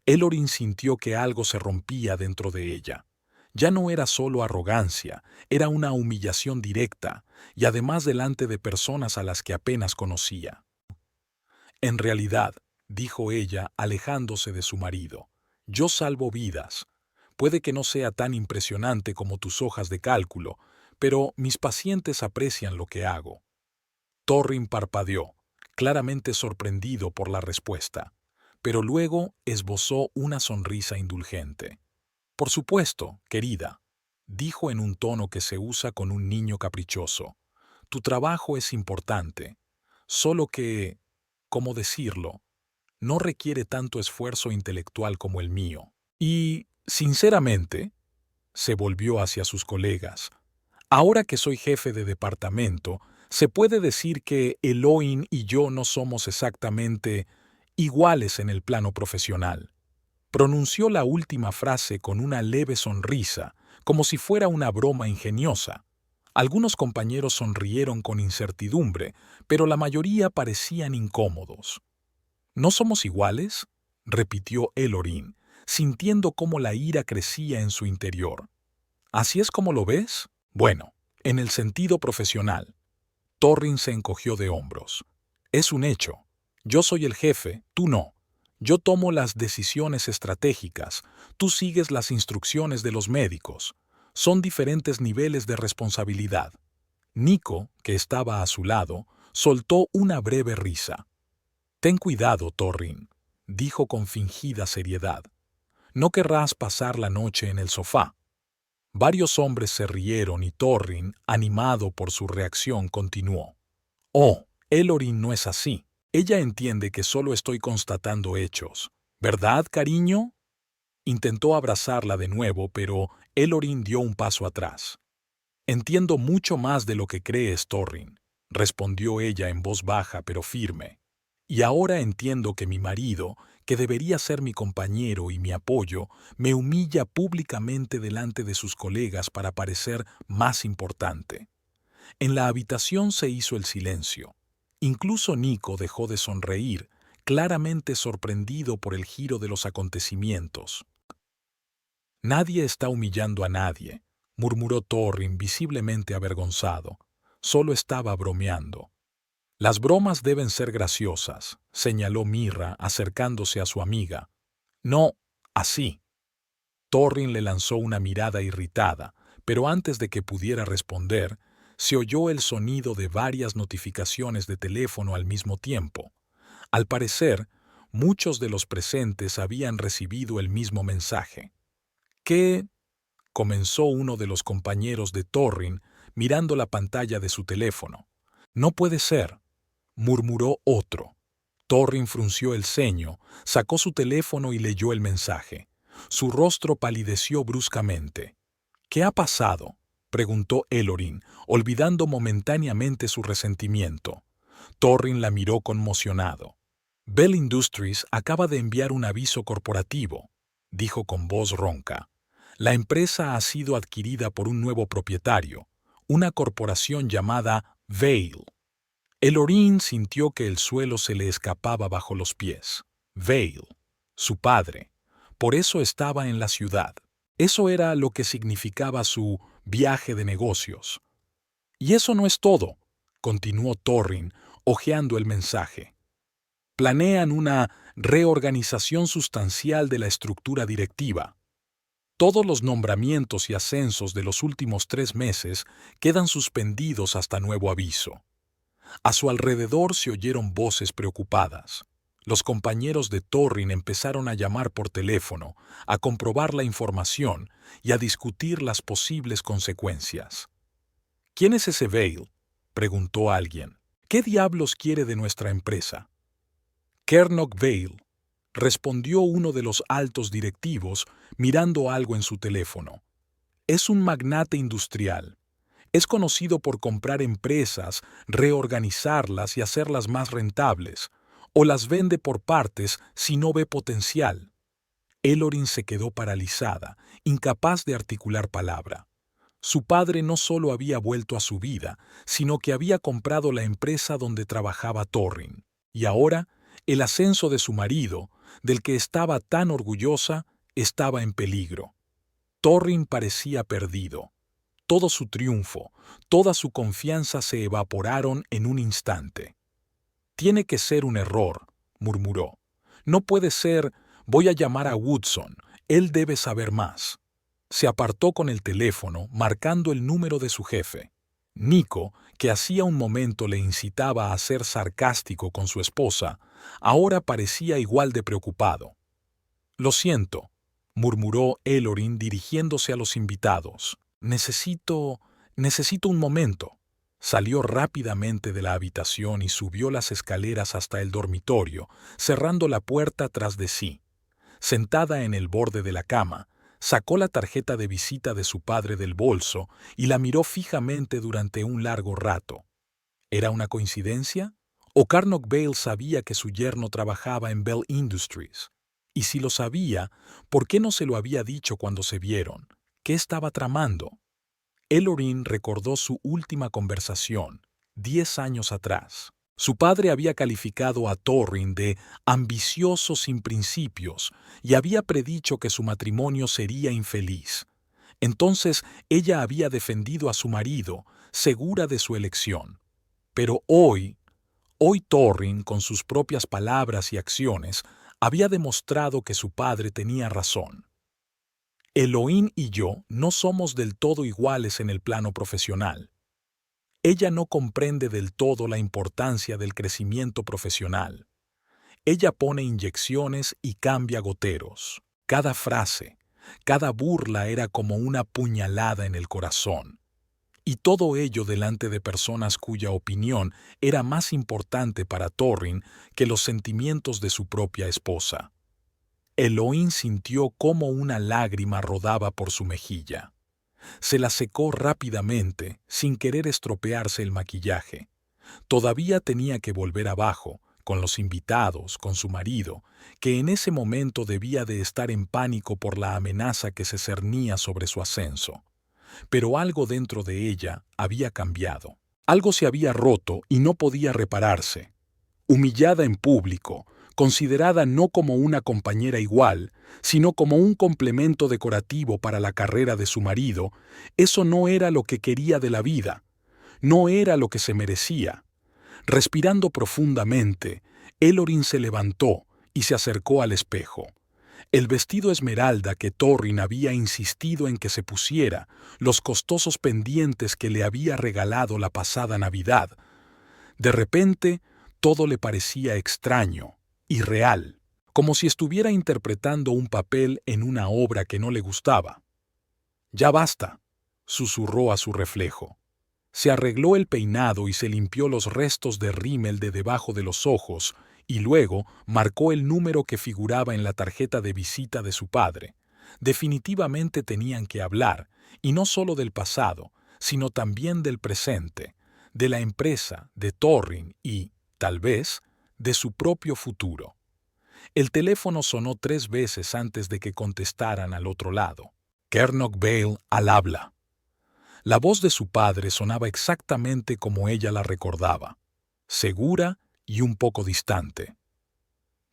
Elorin sintió que algo se rompía dentro de ella. Ya no era solo arrogancia, era una humillación directa, y además delante de personas a las que apenas conocía. En realidad, dijo ella, alejándose de su marido, yo salvo vidas. Puede que no sea tan impresionante como tus hojas de cálculo, pero mis pacientes aprecian lo que hago. Torrin parpadeó, claramente sorprendido por la respuesta, pero luego esbozó una sonrisa indulgente. Por supuesto, querida, dijo en un tono que se usa con un niño caprichoso. Tu trabajo es importante, solo que, ¿cómo decirlo?, no requiere tanto esfuerzo intelectual como el mío. Y, sinceramente, se volvió hacia sus colegas. Ahora que soy jefe de departamento, se puede decir que Eloin y yo no somos exactamente iguales en el plano profesional. Pronunció la última frase con una leve sonrisa, como si fuera una broma ingeniosa. Algunos compañeros sonrieron con incertidumbre, pero la mayoría parecían incómodos. ¿No somos iguales?, repitió Elorin, sintiendo cómo la ira crecía en su interior. ¿Así es como lo ves? Bueno, en el sentido profesional. Torrin se encogió de hombros. Es un hecho. Yo soy el jefe, tú no. Yo tomo las decisiones estratégicas, tú sigues las instrucciones de los médicos. Son diferentes niveles de responsabilidad. Nico, que estaba a su lado, soltó una breve risa. Ten cuidado, Torrin, dijo con fingida seriedad. No querrás pasar la noche en el sofá. Varios hombres se rieron y Torrin, animado por su reacción, continuó. Oh, Elorin no es así. Ella entiende que solo estoy constatando hechos. ¿Verdad, cariño? Intentó abrazarla de nuevo, pero Elorin dio un paso atrás. Entiendo mucho más de lo que crees, Torrin, respondió ella en voz baja pero firme. Y ahora entiendo que mi marido, que debería ser mi compañero y mi apoyo, me humilla públicamente delante de sus colegas para parecer más importante. En la habitación se hizo el silencio. Incluso Nico dejó de sonreír, claramente sorprendido por el giro de los acontecimientos. Nadie está humillando a nadie, murmuró Torrin visiblemente avergonzado. Solo estaba bromeando. Las bromas deben ser graciosas, señaló Mirra acercándose a su amiga. No, así. Torrin le lanzó una mirada irritada, pero antes de que pudiera responder, se oyó el sonido de varias notificaciones de teléfono al mismo tiempo. Al parecer, muchos de los presentes habían recibido el mismo mensaje. ¿Qué? Comenzó uno de los compañeros de Torrin, mirando la pantalla de su teléfono. No puede ser, murmuró otro. Torrin frunció el ceño, sacó su teléfono y leyó el mensaje. Su rostro palideció bruscamente. ¿Qué ha pasado?, preguntó Elorin, olvidando momentáneamente su resentimiento. Torrin la miró conmocionado. Bell Industries acaba de enviar un aviso corporativo, dijo con voz ronca. La empresa ha sido adquirida por un nuevo propietario, una corporación llamada Vail. Elorin sintió que el suelo se le escapaba bajo los pies. Vail, su padre. Por eso estaba en la ciudad. Eso era lo que significaba su viaje de negocios. Y eso no es todo, continuó Torrin, hojeando el mensaje. Planean una reorganización sustancial de la estructura directiva. Todos los nombramientos y ascensos de los últimos 3 meses quedan suspendidos hasta nuevo aviso. A su alrededor se oyeron voces preocupadas. Los compañeros de Torrin empezaron a llamar por teléfono, a comprobar la información y a discutir las posibles consecuencias. ¿Quién es ese Vail?, preguntó alguien. ¿Qué diablos quiere de nuestra empresa? Kernok Vail, respondió uno de los altos directivos, mirando algo en su teléfono. Es un magnate industrial. Es conocido por comprar empresas, reorganizarlas y hacerlas más rentables. o las vende por partes si no ve potencial. Elorin se quedó paralizada, incapaz de articular palabra. Su padre no solo había vuelto a su vida, sino que había comprado la empresa donde trabajaba Torrin. Y ahora, el ascenso de su marido, del que estaba tan orgullosa, estaba en peligro. Torrin parecía perdido. Todo su triunfo, toda su confianza se evaporaron en un instante. «Tiene que ser un error», murmuró. «No puede ser, voy a llamar a Woodson, él debe saber más». Se apartó con el teléfono, marcando el número de su jefe. Nico, que hacía un momento le incitaba a ser sarcástico con su esposa, ahora parecía igual de preocupado. «Lo siento», murmuró Elorin dirigiéndose a los invitados. Necesito un momento». Salió rápidamente de la habitación y subió las escaleras hasta el dormitorio, cerrando la puerta tras de sí. Sentada en el borde de la cama, sacó la tarjeta de visita de su padre del bolso y la miró fijamente durante un largo rato. ¿Era una coincidencia? ¿O Carnock Bale sabía que su yerno trabajaba en Bell Industries? Y si lo sabía, ¿por qué no se lo había dicho cuando se vieron? ¿Qué estaba tramando? Elorin recordó su última conversación, 10 años atrás. Su padre había calificado a Torrin de ambicioso sin principios y había predicho que su matrimonio sería infeliz. Entonces ella había defendido a su marido, segura de su elección. Pero hoy Torrin, con sus propias palabras y acciones, había demostrado que su padre tenía razón. Elohim y yo no somos del todo iguales en el plano profesional. Ella no comprende del todo la importancia del crecimiento profesional. Ella pone inyecciones y cambia goteros. Cada frase, cada burla era como una puñalada en el corazón. Y todo ello delante de personas cuya opinión era más importante para Torrin que los sentimientos de su propia esposa. Elohim sintió cómo una lágrima rodaba por su mejilla. Se la secó rápidamente, sin querer estropearse el maquillaje. Todavía tenía que volver abajo, con los invitados, con su marido, que en ese momento debía de estar en pánico por la amenaza que se cernía sobre su ascenso. Pero algo dentro de ella había cambiado. Algo se había roto y no podía repararse. Humillada en público, considerada no como una compañera igual, sino como un complemento decorativo para la carrera de su marido, eso no era lo que quería de la vida, no era lo que se merecía. Respirando profundamente, Elorin se levantó y se acercó al espejo. El vestido esmeralda que Torrin había insistido en que se pusiera, los costosos pendientes que le había regalado la pasada Navidad. De repente, todo le parecía extraño, irreal, como si estuviera interpretando un papel en una obra que no le gustaba. «Ya basta», susurró a su reflejo. Se arregló el peinado y se limpió los restos de rímel de debajo de los ojos, y luego marcó el número que figuraba en la tarjeta de visita de su padre. Definitivamente tenían que hablar, y no solo del pasado, sino también del presente, de la empresa, de Torrin y, tal vez, de su propio futuro. El teléfono sonó 3 veces antes de que contestaran al otro lado. Carnock Bale al habla. La voz de su padre sonaba exactamente como ella la recordaba, segura y un poco distante.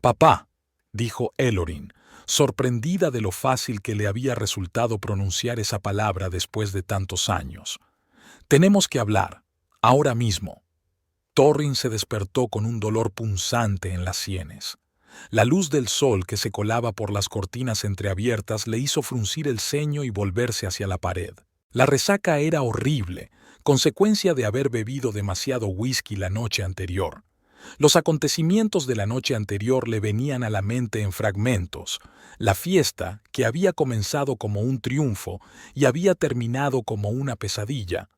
«Papá», dijo Elorin, sorprendida de lo fácil que le había resultado pronunciar esa palabra después de tantos años. «Tenemos que hablar, ahora mismo». Torrin se despertó con un dolor punzante en las sienes. La luz del sol que se colaba por las cortinas entreabiertas le hizo fruncir el ceño y volverse hacia la pared. La resaca era horrible, consecuencia de haber bebido demasiado whisky la noche anterior. Los acontecimientos de la noche anterior le venían a la mente en fragmentos. La fiesta, que había comenzado como un triunfo y había terminado como una pesadilla.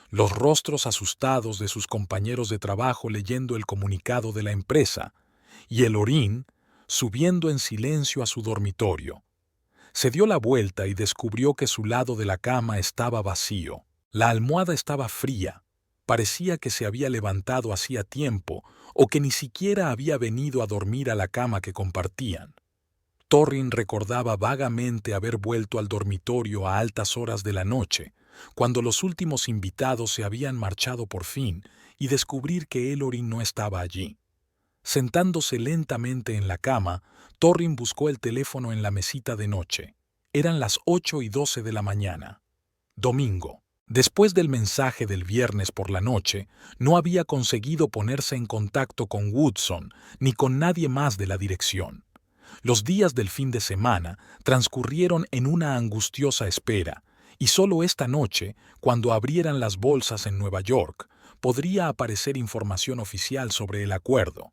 Los rostros asustados de sus compañeros de trabajo leyendo el comunicado de la empresa, y Elorin subiendo en silencio a su dormitorio. Se dio la vuelta y descubrió que su lado de la cama estaba vacío. La almohada estaba fría, Parecía que se había levantado hacía tiempo o que ni siquiera había venido a dormir a la cama que compartían. Torrin recordaba vagamente haber vuelto al dormitorio a altas horas de la noche, cuando los últimos invitados se habían marchado por fin, y descubrir que Ellorin no estaba allí. Sentándose lentamente en la cama, Torrin buscó el teléfono en la mesita de noche. Eran las 8:12 de la mañana. Domingo. Después del mensaje del viernes por la noche, no había conseguido ponerse en contacto con Woodson ni con nadie más de la dirección. Los días del fin de semana transcurrieron en una angustiosa espera, y solo esta noche, cuando abrieran las bolsas en Nueva York, podría aparecer información oficial sobre el acuerdo.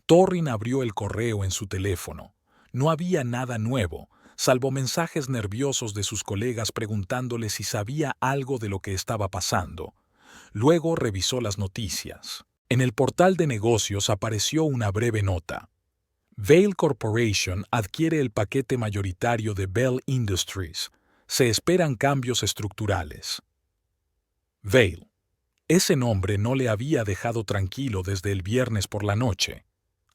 Torrin abrió el correo en su teléfono. No había nada nuevo, salvo mensajes nerviosos de sus colegas preguntándole si sabía algo de lo que estaba pasando. Luego revisó las noticias. En el portal de negocios apareció una breve nota. Vail Corporation adquiere el paquete mayoritario de Bell Industries. Se esperan cambios estructurales. Vail. Ese nombre no le había dejado tranquilo desde el viernes por la noche.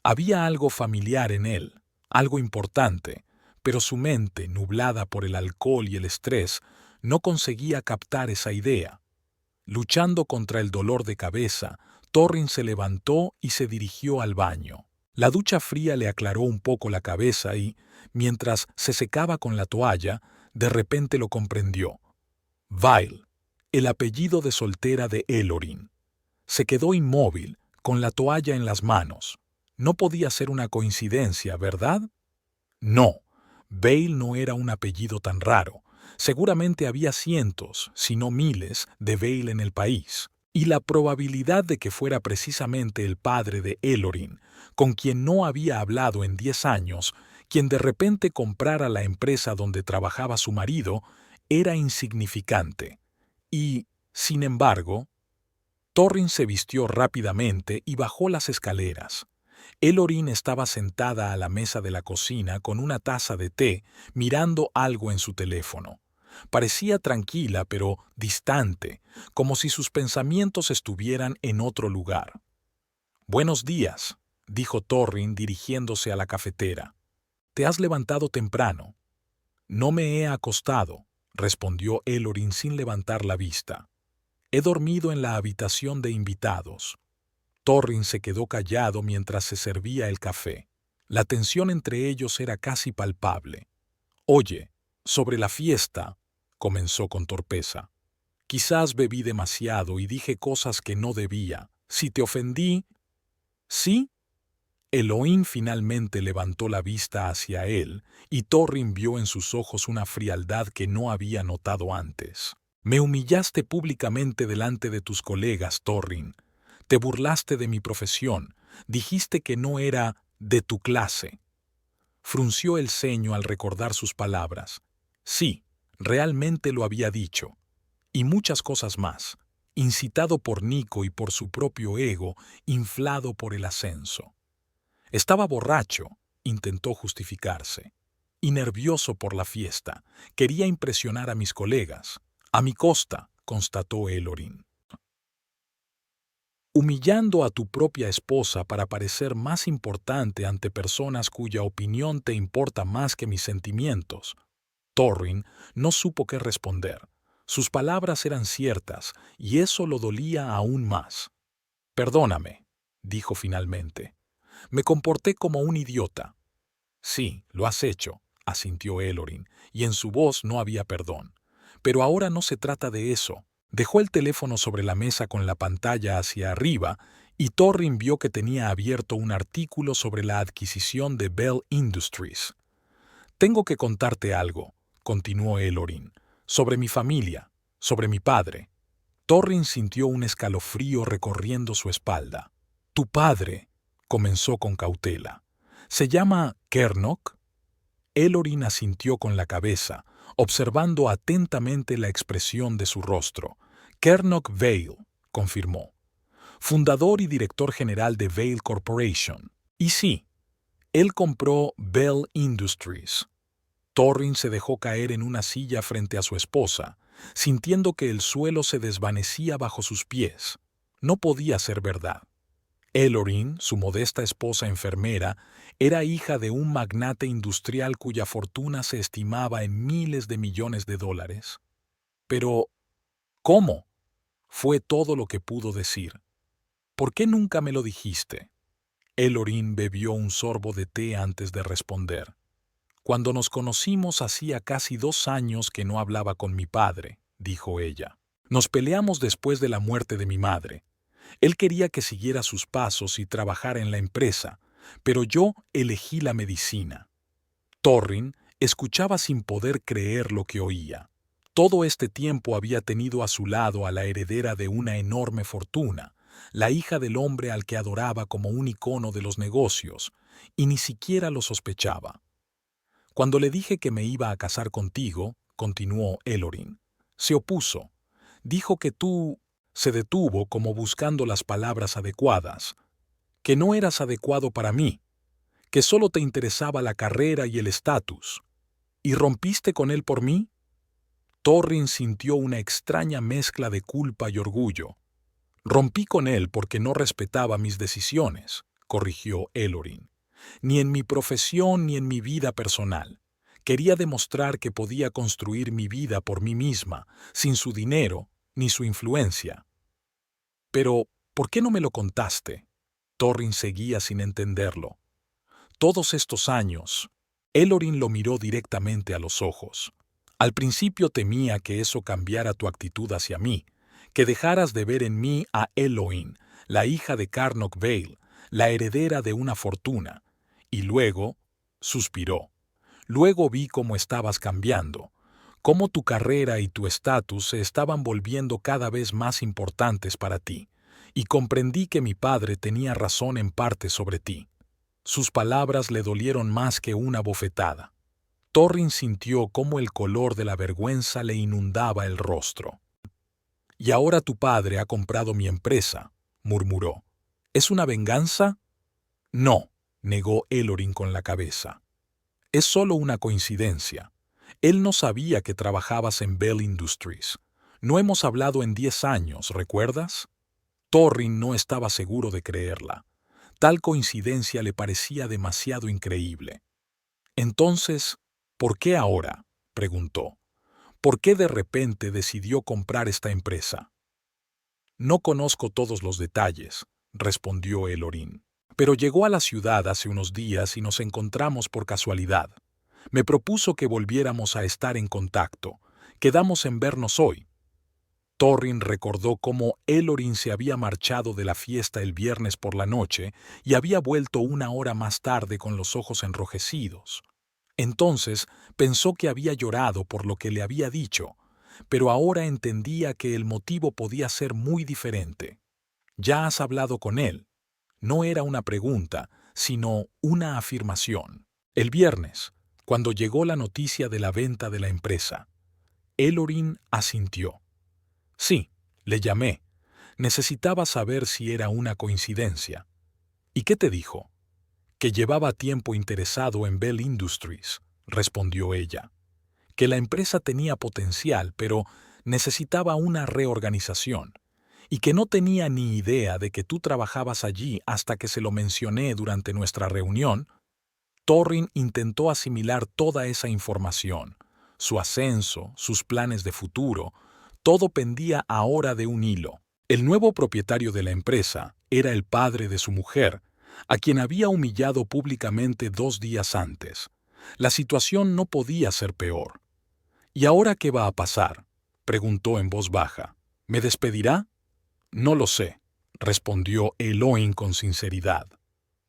Había algo familiar en él, algo importante, pero su mente, nublada por el alcohol y el estrés, no conseguía captar esa idea. Luchando contra el dolor de cabeza, Torrin se levantó y se dirigió al baño. La ducha fría le aclaró un poco la cabeza y, mientras se secaba con la toalla, de repente lo comprendió. Vail, el apellido de soltera de Ellorin. Se quedó inmóvil, con la toalla en las manos. No podía ser una coincidencia, ¿verdad? No, Vail no era un apellido tan raro. Seguramente había cientos, si no miles, de Vail en el país. Y la probabilidad de que fuera precisamente el padre de Ellorin, con quien no había hablado en 10 años, quien de repente comprara la empresa donde trabajaba su marido, era insignificante. Y, sin embargo, Torrin se vistió rápidamente y bajó las escaleras. Ellorin estaba sentada a la mesa de la cocina con una taza de té, mirando algo en su teléfono. Parecía tranquila pero distante, como si sus pensamientos estuvieran en otro lugar. «Buenos días», dijo Torrin dirigiéndose a la cafetera. «¿Te has levantado temprano?» «No me he acostado», respondió Ellorin sin levantar la vista. «He dormido en la habitación de invitados». Torrin se quedó callado mientras se servía el café. La tensión entre ellos era casi palpable. «Oye, sobre la fiesta», comenzó con torpeza. «Quizás bebí demasiado y dije cosas que no debía. Si te ofendí...» «¿Sí?» Elohim finalmente levantó la vista hacia él y Torrin vio en sus ojos una frialdad que no había notado antes. «Me humillaste públicamente delante de tus colegas, Torrin. Te burlaste de mi profesión. Dijiste que no era de tu clase». Frunció el ceño al recordar sus palabras. Sí, realmente lo había dicho. Y muchas cosas más, incitado por Nico y por su propio ego, inflado por el ascenso. Estaba borracho, intentó justificarse. Y nervioso por la fiesta. Quería impresionar a mis colegas. A mi costa, constató Ellorin. Humillando a tu propia esposa para parecer más importante ante personas cuya opinión te importa más que mis sentimientos. Torrin no supo qué responder. Sus palabras eran ciertas, y eso lo dolía aún más. «Perdóname», dijo finalmente. «Me comporté como un idiota». «Sí, lo has hecho», asintió Ellorin, y en su voz no había perdón. «Pero ahora no se trata de eso». Dejó el teléfono sobre la mesa con la pantalla hacia arriba y Torrin vio que tenía abierto un artículo sobre la adquisición de Bell Industries. «Tengo que contarte algo», continuó Ellorin, «sobre mi familia, sobre mi padre». Torrin sintió un escalofrío recorriendo su espalda. «Tu padre», comenzó con cautela, «¿se llama Kernok?» Ellorin asintió con la cabeza, observando atentamente la expresión de su rostro. «Kernok Vail», confirmó. «Fundador y director general de Vail Corporation». Y sí, él compró Bell Industries. Torrin se dejó caer en una silla frente a su esposa, sintiendo que el suelo se desvanecía bajo sus pies. No podía ser verdad. Ellorin, su modesta esposa enfermera, era hija de un magnate industrial cuya fortuna se estimaba en miles de millones de dólares. Pero, ¿cómo? Fue todo lo que pudo decir. ¿Por qué nunca me lo dijiste? Ellorin bebió un sorbo de té antes de responder. Cuando nos conocimos hacía casi 2 años que no hablaba con mi padre, dijo ella. Nos peleamos después de la muerte de mi madre. Él quería que siguiera sus pasos y trabajara en la empresa, pero yo elegí la medicina. Torrin escuchaba sin poder creer lo que oía. Todo este tiempo había tenido a su lado a la heredera de una enorme fortuna, la hija del hombre al que adoraba como un icono de los negocios, y ni siquiera lo sospechaba. Cuando le dije que me iba a casar contigo, continuó Ellorin, se opuso. Dijo que tú... Se detuvo como buscando las palabras adecuadas. Que no eras adecuado para mí. Que solo te interesaba la carrera y el estatus. ¿Y rompiste con él por mí? Torrin sintió una extraña mezcla de culpa y orgullo. Rompí con él porque no respetaba mis decisiones, corrigió Ellorin. Ni en mi profesión ni en mi vida personal. Quería demostrar que podía construir mi vida por mí misma, sin su dinero ni su influencia. Pero, ¿por qué no me lo contaste? Torrin seguía sin entenderlo. Todos estos años, Ellorin lo miró directamente a los ojos. Al principio temía que eso cambiara tu actitud hacia mí, que dejaras de ver en mí a Eloin, la hija de Carnock Vale, la heredera de una fortuna. Y luego, suspiró. Luego vi cómo estabas cambiando, cómo tu carrera y tu estatus se estaban volviendo cada vez más importantes para ti, y comprendí que mi padre tenía razón en parte sobre ti. Sus palabras le dolieron más que una bofetada. Torrin sintió cómo el color de la vergüenza le inundaba el rostro. «Y ahora tu padre ha comprado mi empresa», murmuró. «¿Es una venganza?» «No», negó Ellorin con la cabeza. «Es solo una coincidencia. Él no sabía que trabajabas en Bell Industries. No hemos hablado en 10 años, ¿recuerdas?» Torrin no estaba seguro de creerla. Tal coincidencia le parecía demasiado increíble. «Entonces, ¿por qué ahora?», preguntó. «¿Por qué de repente decidió comprar esta empresa?» «No conozco todos los detalles», respondió Ellorin. «Pero llegó a la ciudad hace unos días y nos encontramos por casualidad. Me propuso que volviéramos a estar en contacto. Quedamos en vernos hoy». Torrin recordó cómo Ellorin se había marchado de la fiesta el viernes por la noche y había vuelto 1 hora más tarde con los ojos enrojecidos. Entonces pensó que había llorado por lo que le había dicho, pero ahora entendía que el motivo podía ser muy diferente. «¿Ya has hablado con él?» No era una pregunta, sino una afirmación. El viernes, cuando llegó la noticia de la venta de la empresa, Ellorin asintió. «Sí, le llamé. Necesitaba saber si era una coincidencia». «¿Y qué te dijo?» «Que llevaba tiempo interesado en Bell Industries», respondió ella. «Que la empresa tenía potencial, pero necesitaba una reorganización. Y que no tenía ni idea de que tú trabajabas allí hasta que se lo mencioné durante nuestra reunión». Torrin intentó asimilar toda esa información. Su ascenso, sus planes de futuro, todo pendía ahora de un hilo. El nuevo propietario de la empresa era el padre de su mujer, a quien había humillado públicamente 2 días antes. La situación no podía ser peor. «¿Y ahora qué va a pasar?», preguntó en voz baja. «¿Me despedirá?» «No lo sé», respondió Elloin con sinceridad.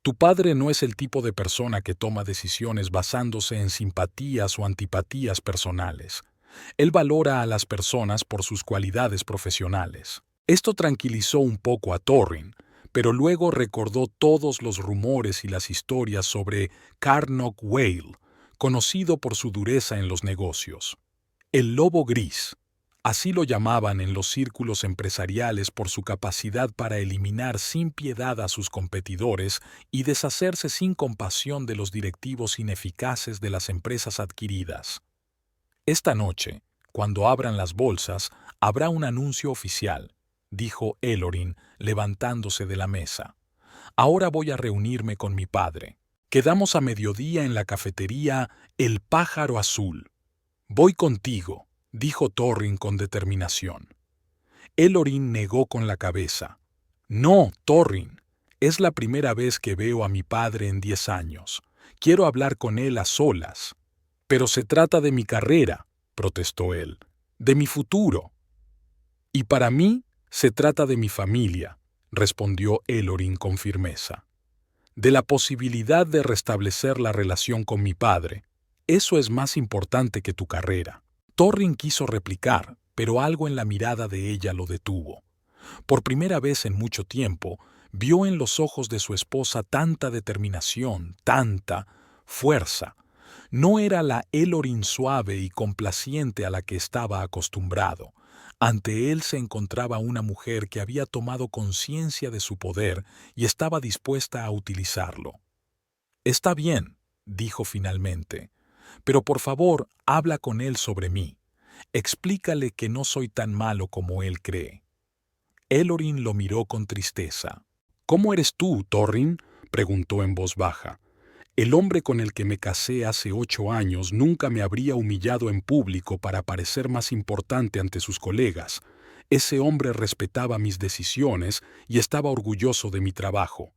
«Tu padre no es el tipo de persona que toma decisiones basándose en simpatías o antipatías personales. Él valora a las personas por sus cualidades profesionales». Esto tranquilizó un poco a Torrin, pero luego recordó todos los rumores y las historias sobre Carnock Whale, conocido por su dureza en los negocios. El lobo gris, así lo llamaban en los círculos empresariales por su capacidad para eliminar sin piedad a sus competidores y deshacerse sin compasión de los directivos ineficaces de las empresas adquiridas. Esta noche, Cuando abran las bolsas, habrá un anuncio oficial, dijo Elorin, levantándose de la mesa. Ahora voy a reunirme con mi padre. Quedamos a mediodía en la cafetería El Pájaro Azul. Voy contigo, dijo Thorin con determinación. Elorin negó con la cabeza. No, Thorin, es la primera vez que veo a mi padre en 10 años. Quiero hablar con él a solas. Pero se trata de mi carrera, protestó él, de mi futuro. Y para mí se trata de mi familia, respondió Elorin con firmeza. De la posibilidad de restablecer la relación con mi padre. Eso es más importante que tu carrera. Thorin quiso replicar, pero algo en la mirada de ella lo detuvo. Por primera vez en mucho tiempo, vio en los ojos de su esposa tanta determinación, tanta fuerza. No era la Elorin suave y complaciente a la que estaba acostumbrado. Ante él se encontraba una mujer que había tomado conciencia de su poder y estaba dispuesta a utilizarlo. «Está bien», dijo finalmente, «pero por favor habla con él sobre mí. Explícale que no soy tan malo como él cree». Elorin lo miró con tristeza. «¿Cómo eres tú, Thorin?», preguntó en voz baja. «El hombre con el que me casé hace 8 años nunca me habría humillado en público para parecer más importante ante sus colegas. Ese hombre respetaba mis decisiones y estaba orgulloso de mi trabajo».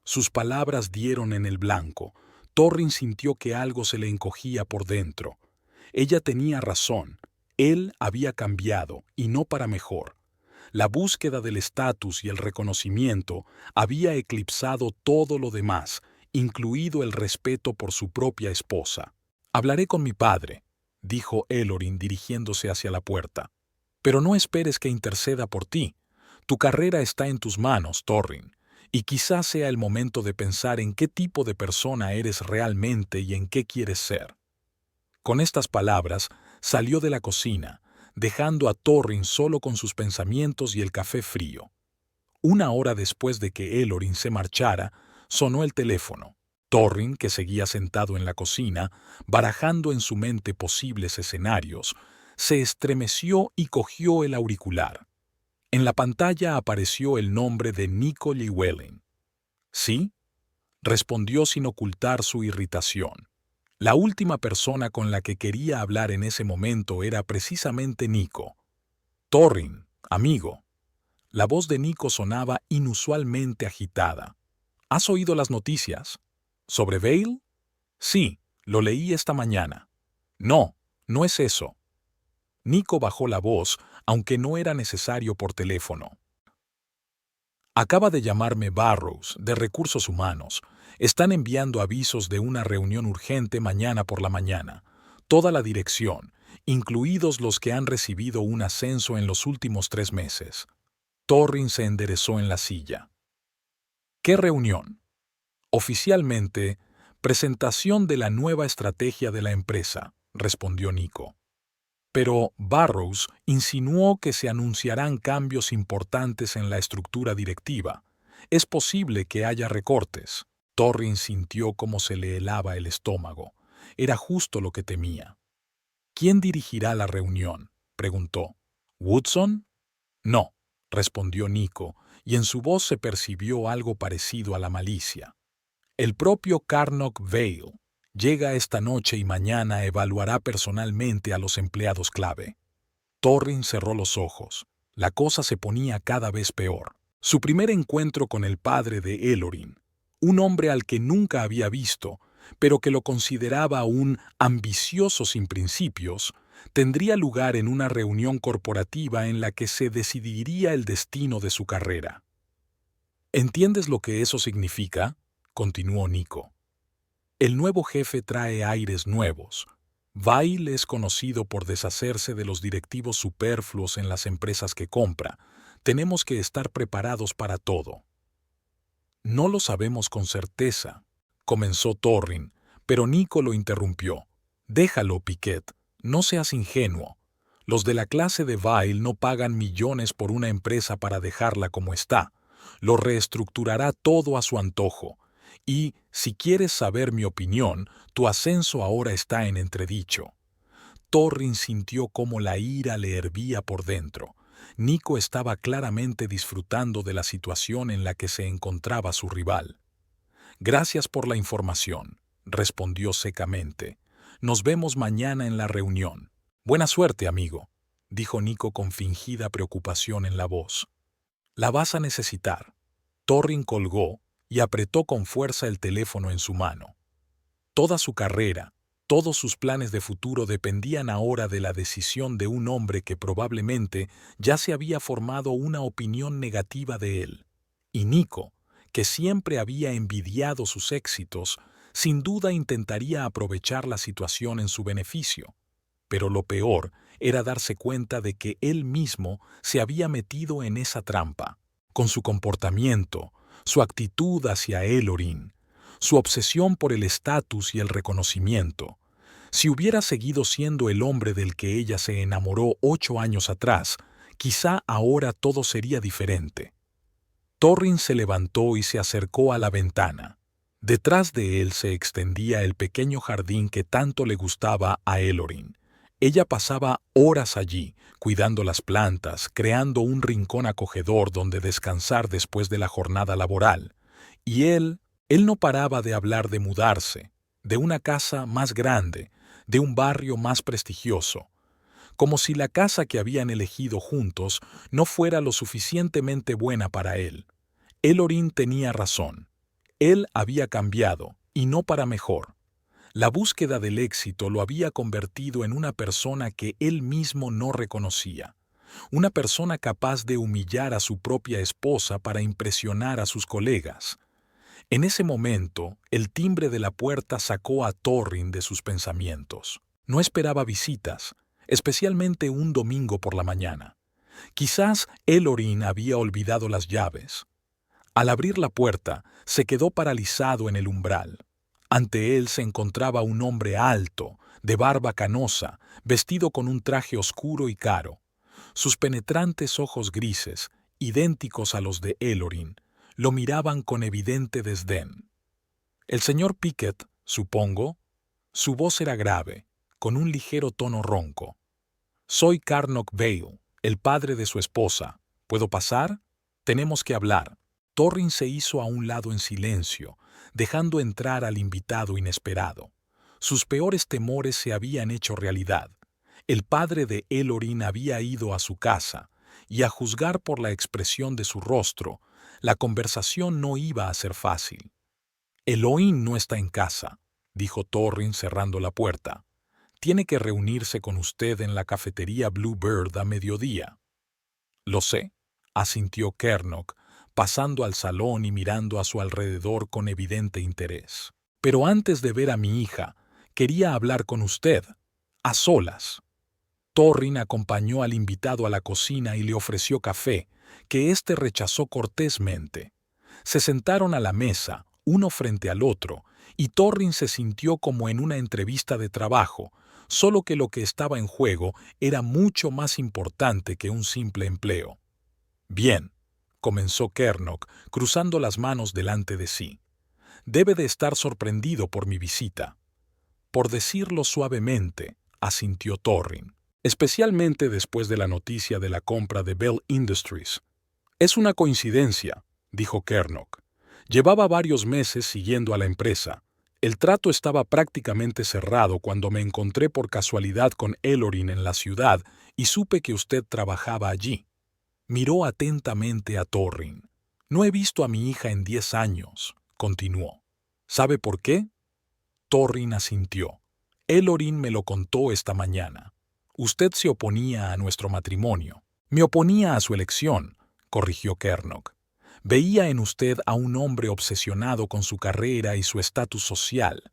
Sus palabras dieron en el blanco. Thorin sintió que algo se le encogía por dentro. Ella tenía razón. Él había cambiado, y no para mejor. La búsqueda del estatus y el reconocimiento había eclipsado todo lo demás, incluido el respeto por su propia esposa. «Hablaré con mi padre», dijo Elorin dirigiéndose hacia la puerta. «Pero no esperes que interceda por ti. Tu carrera está en tus manos, Thorin, y quizás sea el momento de pensar en qué tipo de persona eres realmente y en qué quieres ser». Con estas palabras, salió de la cocina, dejando a Thorin solo con sus pensamientos y el café frío. 1 hora después de que Elorin se marchara, sonó el teléfono. Thorin, que seguía sentado en la cocina, barajando en su mente posibles escenarios, se estremeció y cogió el auricular. En la pantalla apareció el nombre de Nico Llywelyn. «¿Sí?», respondió sin ocultar su irritación. La última persona con la que quería hablar en ese momento era precisamente Nico. «Thorin, amigo». La voz de Nico sonaba inusualmente agitada. «¿Has oído las noticias? ¿Sobre Vale?» «Sí, lo leí esta mañana». «No, no es eso». Nico bajó la voz, aunque no era necesario por teléfono. «Acaba de llamarme Barrows, de Recursos Humanos. Están enviando avisos de una reunión urgente mañana por la mañana. Toda la dirección, incluidos los que han recibido un ascenso en los últimos 3 meses». Thorin se enderezó en la silla. «¿Qué reunión?» «Oficialmente, presentación de la nueva estrategia de la empresa», respondió Nico. Pero Barrows insinuó que se anunciarán cambios importantes en la estructura directiva. Es posible que haya recortes. Thorin sintió cómo se le helaba el estómago. Era justo lo que temía. «¿Quién dirigirá la reunión?», preguntó. «¿Woodson?» «No», respondió Nico, y en su voz se percibió algo parecido a la malicia. «El propio Carnock Vale llega esta noche y mañana evaluará personalmente a los empleados clave». Thorin cerró los ojos. La cosa se ponía cada vez peor. Su primer encuentro con el padre de Elorin, un hombre al que nunca había visto, pero que lo consideraba un ambicioso sin principios, tendría lugar en una reunión corporativa en la que se decidiría el destino de su carrera. «¿Entiendes lo que eso significa?», continuó Nico. «El nuevo jefe trae aires nuevos. Vale es conocido por deshacerse de los directivos superfluos en las empresas que compra. Tenemos que estar preparados para todo». «No lo sabemos con certeza», comenzó Thorin, pero Nico lo interrumpió. «Déjalo, Piquet. No seas ingenuo. Los de la clase de Vale no pagan millones por una empresa para dejarla como está. Lo reestructurará todo a su antojo. Y, si quieres saber mi opinión, tu ascenso ahora está en entredicho». Torrin sintió cómo la ira le hervía por dentro. Nico estaba claramente disfrutando de la situación en la que se encontraba su rival. Gracias por la información, respondió secamente. Nos vemos mañana en la reunión. Buena suerte, amigo, dijo Nico con fingida preocupación en la voz. La vas a necesitar. Torrin colgó y apretó con fuerza el teléfono en su mano. Toda su carrera, todos sus planes de futuro dependían ahora de la decisión de un hombre que probablemente ya se había formado una opinión negativa de él. Y Nico, que siempre había envidiado sus éxitos, sin duda intentaría aprovechar la situación en su beneficio. Pero lo peor era darse cuenta de que él mismo se había metido en esa trampa, con su comportamiento, su actitud hacia Elorin, su obsesión por el estatus y el reconocimiento. Si hubiera seguido siendo el hombre del que ella se enamoró 8 años atrás, quizá ahora todo sería diferente. Torrin se levantó y se acercó a la ventana. Detrás de él se extendía el pequeño jardín que tanto le gustaba a Elorin. Ella pasaba horas allí, cuidando las plantas, creando un rincón acogedor donde descansar después de la jornada laboral. Y él no paraba de hablar de mudarse, de una casa más grande, de un barrio más prestigioso, como si la casa que habían elegido juntos no fuera lo suficientemente buena para él. Elorin tenía razón. Él había cambiado, y no para mejor. La búsqueda del éxito lo había convertido en una persona que él mismo no reconocía, una persona capaz de humillar a su propia esposa para impresionar a sus colegas. En ese momento, el timbre de la puerta sacó a Torrin de sus pensamientos. No esperaba visitas, especialmente un domingo por la mañana. Quizás Elorin había olvidado las llaves. Al abrir la puerta, se quedó paralizado en el umbral. Ante él se encontraba un hombre alto, de barba canosa, vestido con un traje oscuro y caro. Sus penetrantes ojos grises, idénticos a los de Elorin, lo miraban con evidente desdén. El señor Pickett, supongo. Su voz era grave, con un ligero tono ronco. Soy Carnock Vale, el padre de su esposa. ¿Puedo pasar? Tenemos que hablar. Torrin se hizo a un lado en silencio, dejando entrar al invitado inesperado. Sus peores temores se habían hecho realidad. El padre de Elorin había ido a su casa, y a juzgar por la expresión de su rostro, la conversación no iba a ser fácil. Eloin no está en casa, dijo Torrin cerrando la puerta. Tiene que reunirse con usted en la cafetería Bluebird a mediodía. Lo sé, asintió Carnock, pasando al salón y mirando a su alrededor con evidente interés. Pero antes de ver a mi hija, quería hablar con usted, a solas. Torrin acompañó al invitado a la cocina y le ofreció café, que éste rechazó cortésmente. Se sentaron a la mesa, uno frente al otro, y Torrin se sintió como en una entrevista de trabajo, solo que lo que estaba en juego era mucho más importante que un simple empleo. Bien, comenzó Carnock, cruzando las manos delante de sí. Debe de estar sorprendido por mi visita. Por decirlo suavemente, asintió Torrin, especialmente después de la noticia de la compra de Bell Industries. Es una coincidencia, dijo Carnock. Llevaba varios meses siguiendo a la empresa. El trato estaba prácticamente cerrado cuando me encontré por casualidad con Elorin en la ciudad y supe que usted trabajaba allí. Miró atentamente a Torrin. No he visto a mi hija en 10 años, continuó. ¿Sabe por qué? Torrin asintió. Elorin me lo contó esta mañana. Usted se oponía a nuestro matrimonio. Me oponía a su elección, corrigió Carnock. Veía en usted a un hombre obsesionado con su carrera y su estatus social.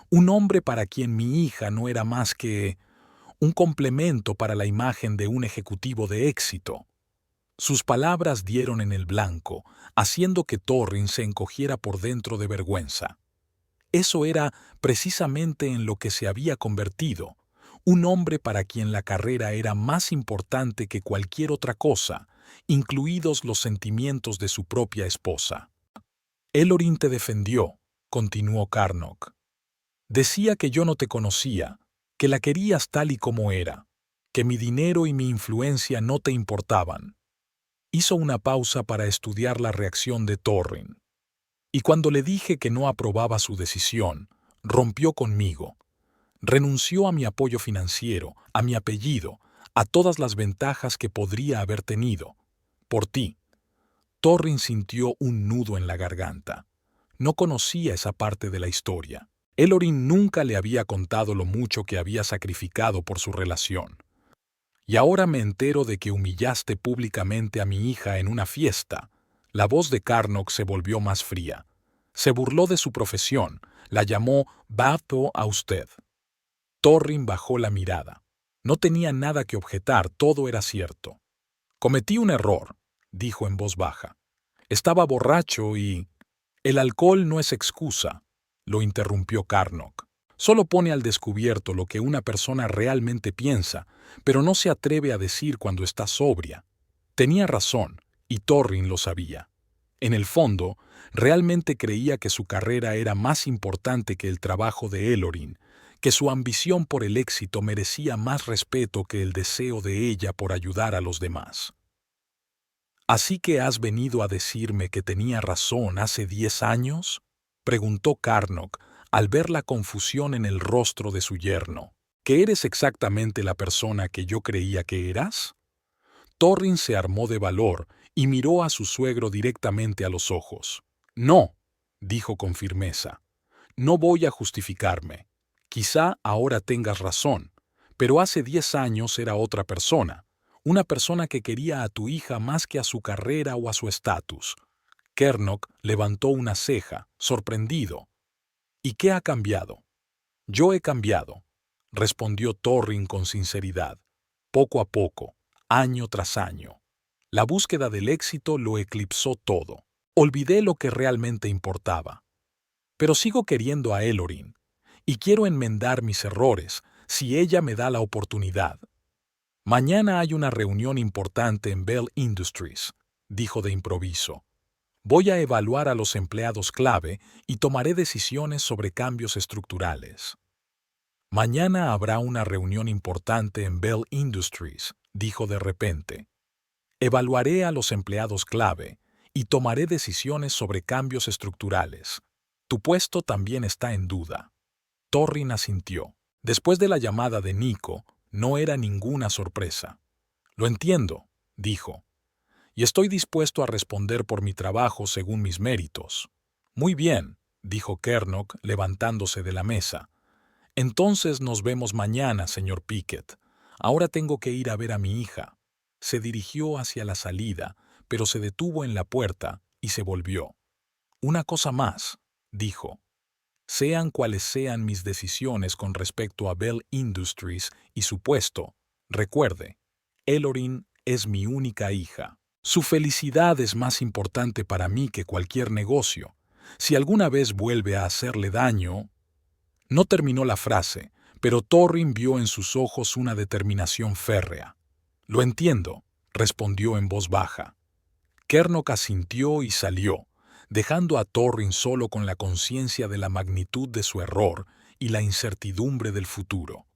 Un hombre para quien mi hija no era más que un complemento para la imagen de un ejecutivo de éxito. Sus palabras dieron en el blanco, haciendo que Torrin se encogiera por dentro de vergüenza. Eso era precisamente en lo que se había convertido, un hombre para quien la carrera era más importante que cualquier otra cosa, incluidos los sentimientos de su propia esposa. Elorin te defendió, continuó Carnock. Decía que yo no te conocía, que la querías tal y como era, que mi dinero y mi influencia no te importaban. Hizo una pausa para estudiar la reacción de Torrin. Y cuando le dije que no aprobaba su decisión, rompió conmigo. Renunció a mi apoyo financiero, a mi apellido, a todas las ventajas que podría haber tenido. Por ti. Torrin sintió un nudo en la garganta. No conocía esa parte de la historia. Elorin nunca le había contado lo mucho que había sacrificado por su relación. Y ahora me entero de que humillaste públicamente a mi hija en una fiesta. La voz de Karnok se volvió más fría. Se burló de su profesión, la llamó Bato a usted. Torrin bajó la mirada. No tenía nada que objetar, todo era cierto. Cometí un error, dijo en voz baja. Estaba borracho y... El alcohol no es excusa, lo interrumpió Karnok. Solo pone al descubierto lo que una persona realmente piensa, pero no se atreve a decir cuando está sobria. Tenía razón, y Torrin lo sabía. En el fondo, realmente creía que su carrera era más importante que el trabajo de Elorin, que su ambición por el éxito merecía más respeto que el deseo de ella por ayudar a los demás. ¿Así que has venido a decirme que tenía razón hace 10 años? Preguntó Karnok al ver la confusión en el rostro de su yerno. ¿Que eres exactamente la persona que yo creía que eras? Torrin se armó de valor y miró a su suegro directamente a los ojos. No, dijo con firmeza. No voy a justificarme. Quizá ahora tengas razón, pero hace 10 años era otra persona. Una persona que quería a tu hija más que a su carrera o a su estatus. Karnok levantó una ceja, sorprendido. ¿Y qué ha cambiado? Yo he cambiado, respondió Torrin con sinceridad. Poco a poco, año tras año. La búsqueda del éxito lo eclipsó todo. Olvidé lo que realmente importaba. Pero sigo queriendo a Elorin, y quiero enmendar mis errores si ella me da la oportunidad. Mañana hay una reunión importante en Bell Industries, dijo de improviso. Voy a evaluar a los empleados clave y tomaré decisiones sobre cambios estructurales. Mañana habrá una reunión importante en Bell Industries, dijo de repente. Evaluaré a los empleados clave y tomaré decisiones sobre cambios estructurales. Tu puesto también está en duda. Torrin asintió. Después de la llamada de Nico, no era ninguna sorpresa. Lo entiendo, dijo, y estoy dispuesto a responder por mi trabajo según mis méritos. Muy bien, dijo Karnok, levantándose de la mesa. Entonces nos vemos mañana, señor Pickett. Ahora tengo que ir a ver a mi hija. Se dirigió hacia la salida, pero se detuvo en la puerta y se volvió. Una cosa más, dijo. Sean cuales sean mis decisiones con respecto a Bell Industries y su puesto, recuerde, Elorin es mi única hija. Su felicidad es más importante para mí que cualquier negocio. Si alguna vez vuelve a hacerle daño... No terminó la frase, pero Torrin vio en sus ojos una determinación férrea. Lo entiendo, respondió en voz baja. Karnok asintió y salió, dejando a Torrin solo con la conciencia de la magnitud de su error y la incertidumbre del futuro.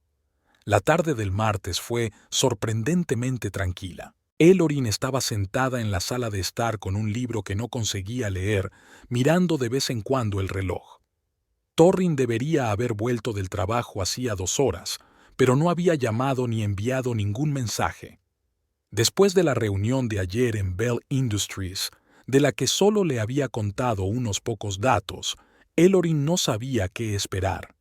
La tarde del martes fue sorprendentemente tranquila. Elorin estaba sentada en la sala de estar con un libro que no conseguía leer, mirando de vez en cuando el reloj. Torrin debería haber vuelto del trabajo hacía 2 horas, pero no había llamado ni enviado ningún mensaje. Después de la reunión de ayer en Bell Industries, de la que solo le había contado unos pocos datos, Elorin no sabía qué esperar.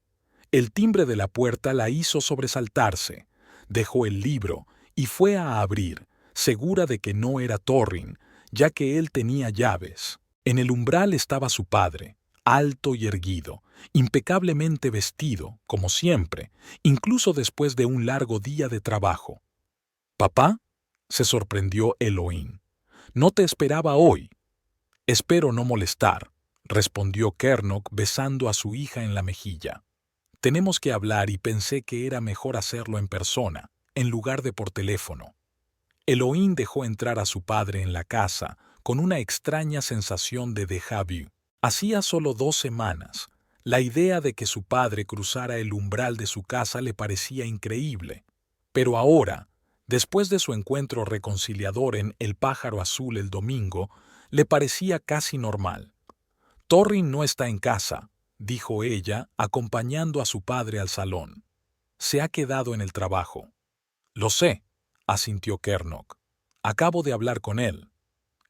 El timbre de la puerta la hizo sobresaltarse. Dejó el libro y fue a abrir, segura de que no era Torrin, ya que él tenía llaves. En el umbral estaba su padre, alto y erguido, impecablemente vestido, como siempre, incluso después de un largo día de trabajo. «¿Papá?», se sorprendió Eloin. «No te esperaba hoy». «Espero no molestar», respondió Karnok besando a su hija en la mejilla. «Tenemos que hablar y pensé que era mejor hacerlo en persona, en lugar de por teléfono». Eloin dejó entrar a su padre en la casa con una extraña sensación de déjà vu. Hacía solo 2 semanas, La idea de que su padre cruzara el umbral de su casa le parecía increíble. Pero ahora, después de su encuentro reconciliador en El Pájaro Azul el domingo, le parecía casi normal. Torrin no está en casa, dijo ella, acompañando a su padre al salón. Se ha quedado en el trabajo. Lo sé, asintió Kernock. Acabo de hablar con él.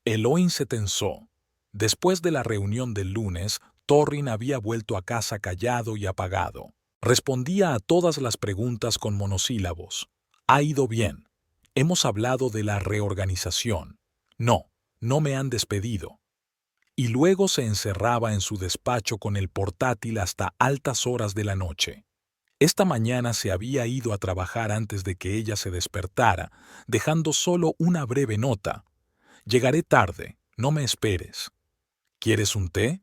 Eloin se tensó. Después de la reunión del lunes, Torrin había vuelto a casa callado y apagado. Respondía a todas las preguntas con monosílabos. Ha ido bien. Hemos hablado de la reorganización. No, no me han despedido. Y luego se encerraba en su despacho con el portátil hasta altas horas de la noche. Esta mañana se había ido a trabajar antes de que ella se despertara, dejando solo una breve nota. Llegaré tarde, no me esperes. ¿Quieres un té?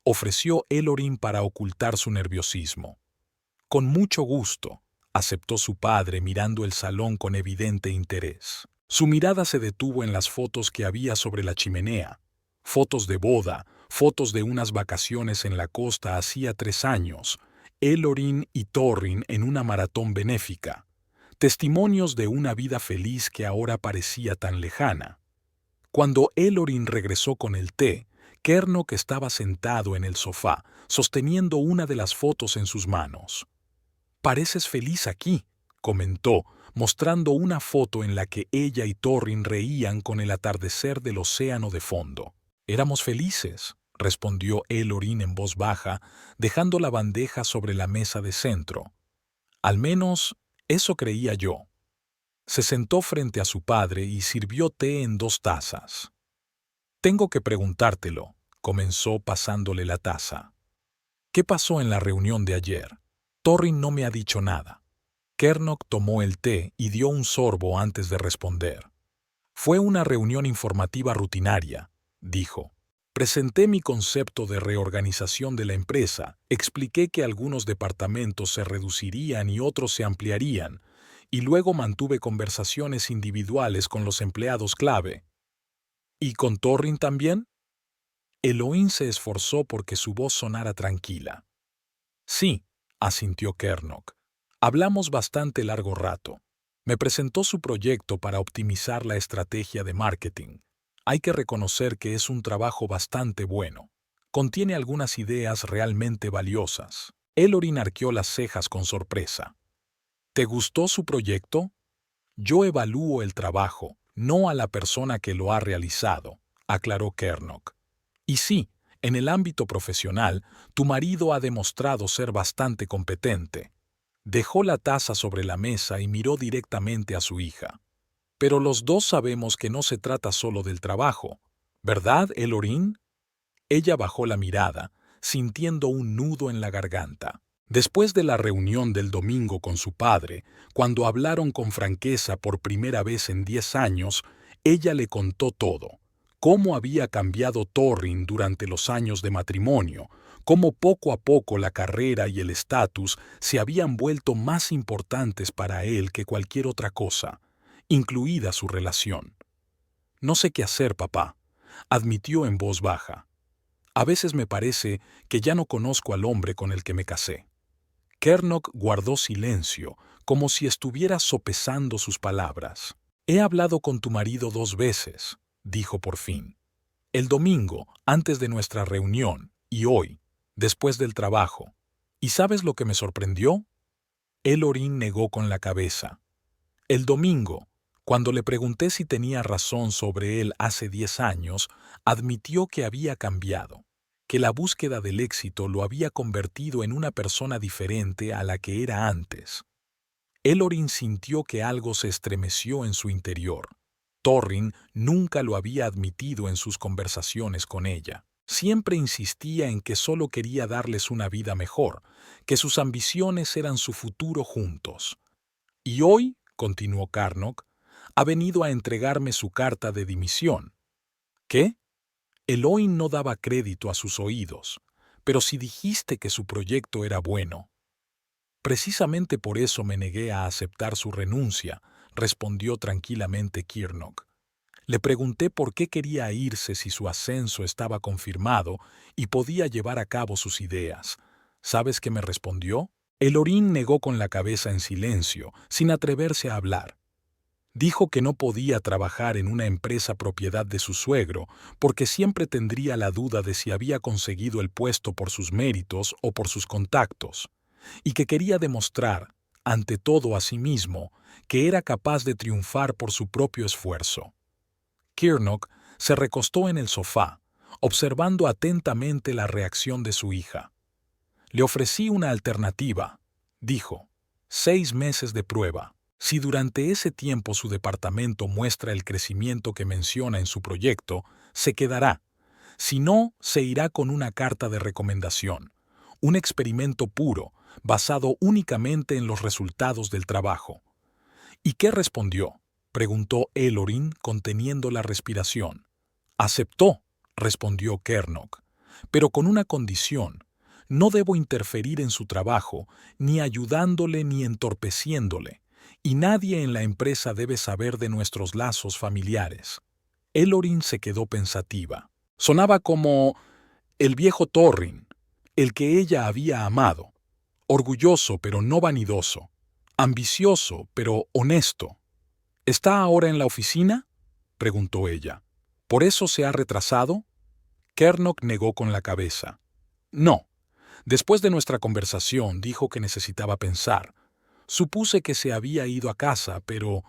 Ofreció Elorin para ocultar su nerviosismo. Con mucho gusto, aceptó su padre mirando el salón con evidente interés. Su mirada se detuvo en las fotos que había sobre la chimenea. Fotos de boda, fotos de unas vacaciones en la costa hacía 3 años, Elorin y Torrin en una maratón benéfica. Testimonios de una vida feliz que ahora parecía tan lejana. Cuando Elorin regresó con el té, Kernock estaba sentado en el sofá, sosteniendo una de las fotos en sus manos. «Pareces feliz aquí», comentó, mostrando una foto en la que ella y Torrin reían con el atardecer del océano de fondo. «Éramos felices», respondió Elorin en voz baja, dejando la bandeja sobre la mesa de centro. «Al menos, eso creía yo». Se sentó frente a su padre y sirvió té en 2 tazas. «Tengo que preguntártelo», comenzó pasándole la taza. «¿Qué pasó en la reunión de ayer? Torrin no me ha dicho nada». Kernock tomó el té y dio un sorbo antes de responder. «Fue una reunión informativa rutinaria», dijo. «Presenté mi concepto de reorganización de la empresa, expliqué que algunos departamentos se reducirían y otros se ampliarían, y luego mantuve conversaciones individuales con los empleados clave». «¿Y con Torrin también?» Eloin se esforzó porque su voz sonara tranquila. «Sí», asintió Kernock. «Hablamos bastante largo rato. Me presentó su proyecto para optimizar la estrategia de marketing. Hay que reconocer que es un trabajo bastante bueno. Contiene algunas ideas realmente valiosas». Elorin arqueó las cejas con sorpresa. «¿Te gustó su proyecto?» «Yo evalúo el trabajo, no a la persona que lo ha realizado», aclaró Kernock. «Y sí, en el ámbito profesional, tu marido ha demostrado ser bastante competente». Dejó la taza sobre la mesa y miró directamente a su hija. «Pero los dos sabemos que no se trata solo del trabajo, ¿verdad, Elorin?» Ella bajó la mirada, sintiendo un nudo en la garganta. Después de la reunión del domingo con su padre, cuando hablaron con franqueza por primera vez en 10 años, ella le contó todo. Cómo había cambiado Torrin durante los años de matrimonio, cómo poco a poco la carrera y el estatus se habían vuelto más importantes para él que cualquier otra cosa, incluida su relación. «No sé qué hacer, papá», admitió en voz baja. «A veces me parece que ya no conozco al hombre con el que me casé». Kernock guardó silencio, como si estuviera sopesando sus palabras. «He hablado con tu marido 2 veces», dijo por fin. «El domingo, antes de nuestra reunión, y hoy, después del trabajo. ¿Y sabes lo que me sorprendió?» Elorin negó con la cabeza. «El domingo, cuando le pregunté si tenía razón sobre él hace 10 años, admitió que había cambiado, que la búsqueda del éxito lo había convertido en una persona diferente a la que era antes». Elorin sintió que algo se estremeció en su interior. Torrin nunca lo había admitido en sus conversaciones con ella. Siempre insistía en que solo quería darles una vida mejor, que sus ambiciones eran su futuro juntos. «Y hoy», continuó Kernock, «ha venido a entregarme su carta de dimisión». «¿Qué?» Eloin no daba crédito a sus oídos. «Pero si dijiste que su proyecto era bueno». «Precisamente por eso me negué a aceptar su renuncia», respondió tranquilamente Kernock. «Le pregunté por qué quería irse si su ascenso estaba confirmado y podía llevar a cabo sus ideas. ¿Sabes qué me respondió? Elorín negó con la cabeza en silencio, sin atreverse a hablar. Dijo que no podía trabajar en una empresa propiedad de su suegro, porque siempre tendría la duda de si había conseguido el puesto por sus méritos o por sus contactos, y que quería demostrar, ante todo a sí mismo, que era capaz de triunfar por su propio esfuerzo. Kilmarnock se recostó en el sofá, observando atentamente la reacción de su hija. Le ofrecí una alternativa, dijo. 6 meses de prueba. Si durante ese tiempo su departamento muestra el crecimiento que menciona en su proyecto, se quedará. Si no, se irá con una carta de recomendación. Un experimento puro, basado únicamente en los resultados del trabajo. ¿Y qué respondió? Preguntó Elorín conteniendo la respiración. Aceptó, respondió Kilmarnock, pero con una condición. No debo interferir en su trabajo, ni ayudándole ni entorpeciéndole, y nadie en la empresa debe saber de nuestros lazos familiares. Elorín se quedó pensativa. Sonaba como el viejo Thorrin, el que ella había amado, orgulloso pero no vanidoso, ambicioso pero honesto. ¿Está ahora en la oficina?, preguntó ella. ¿Por eso se ha retrasado? Kilmarnock negó con la cabeza. No. Después de nuestra conversación dijo que necesitaba pensar. Supuse que se había ido a casa, pero...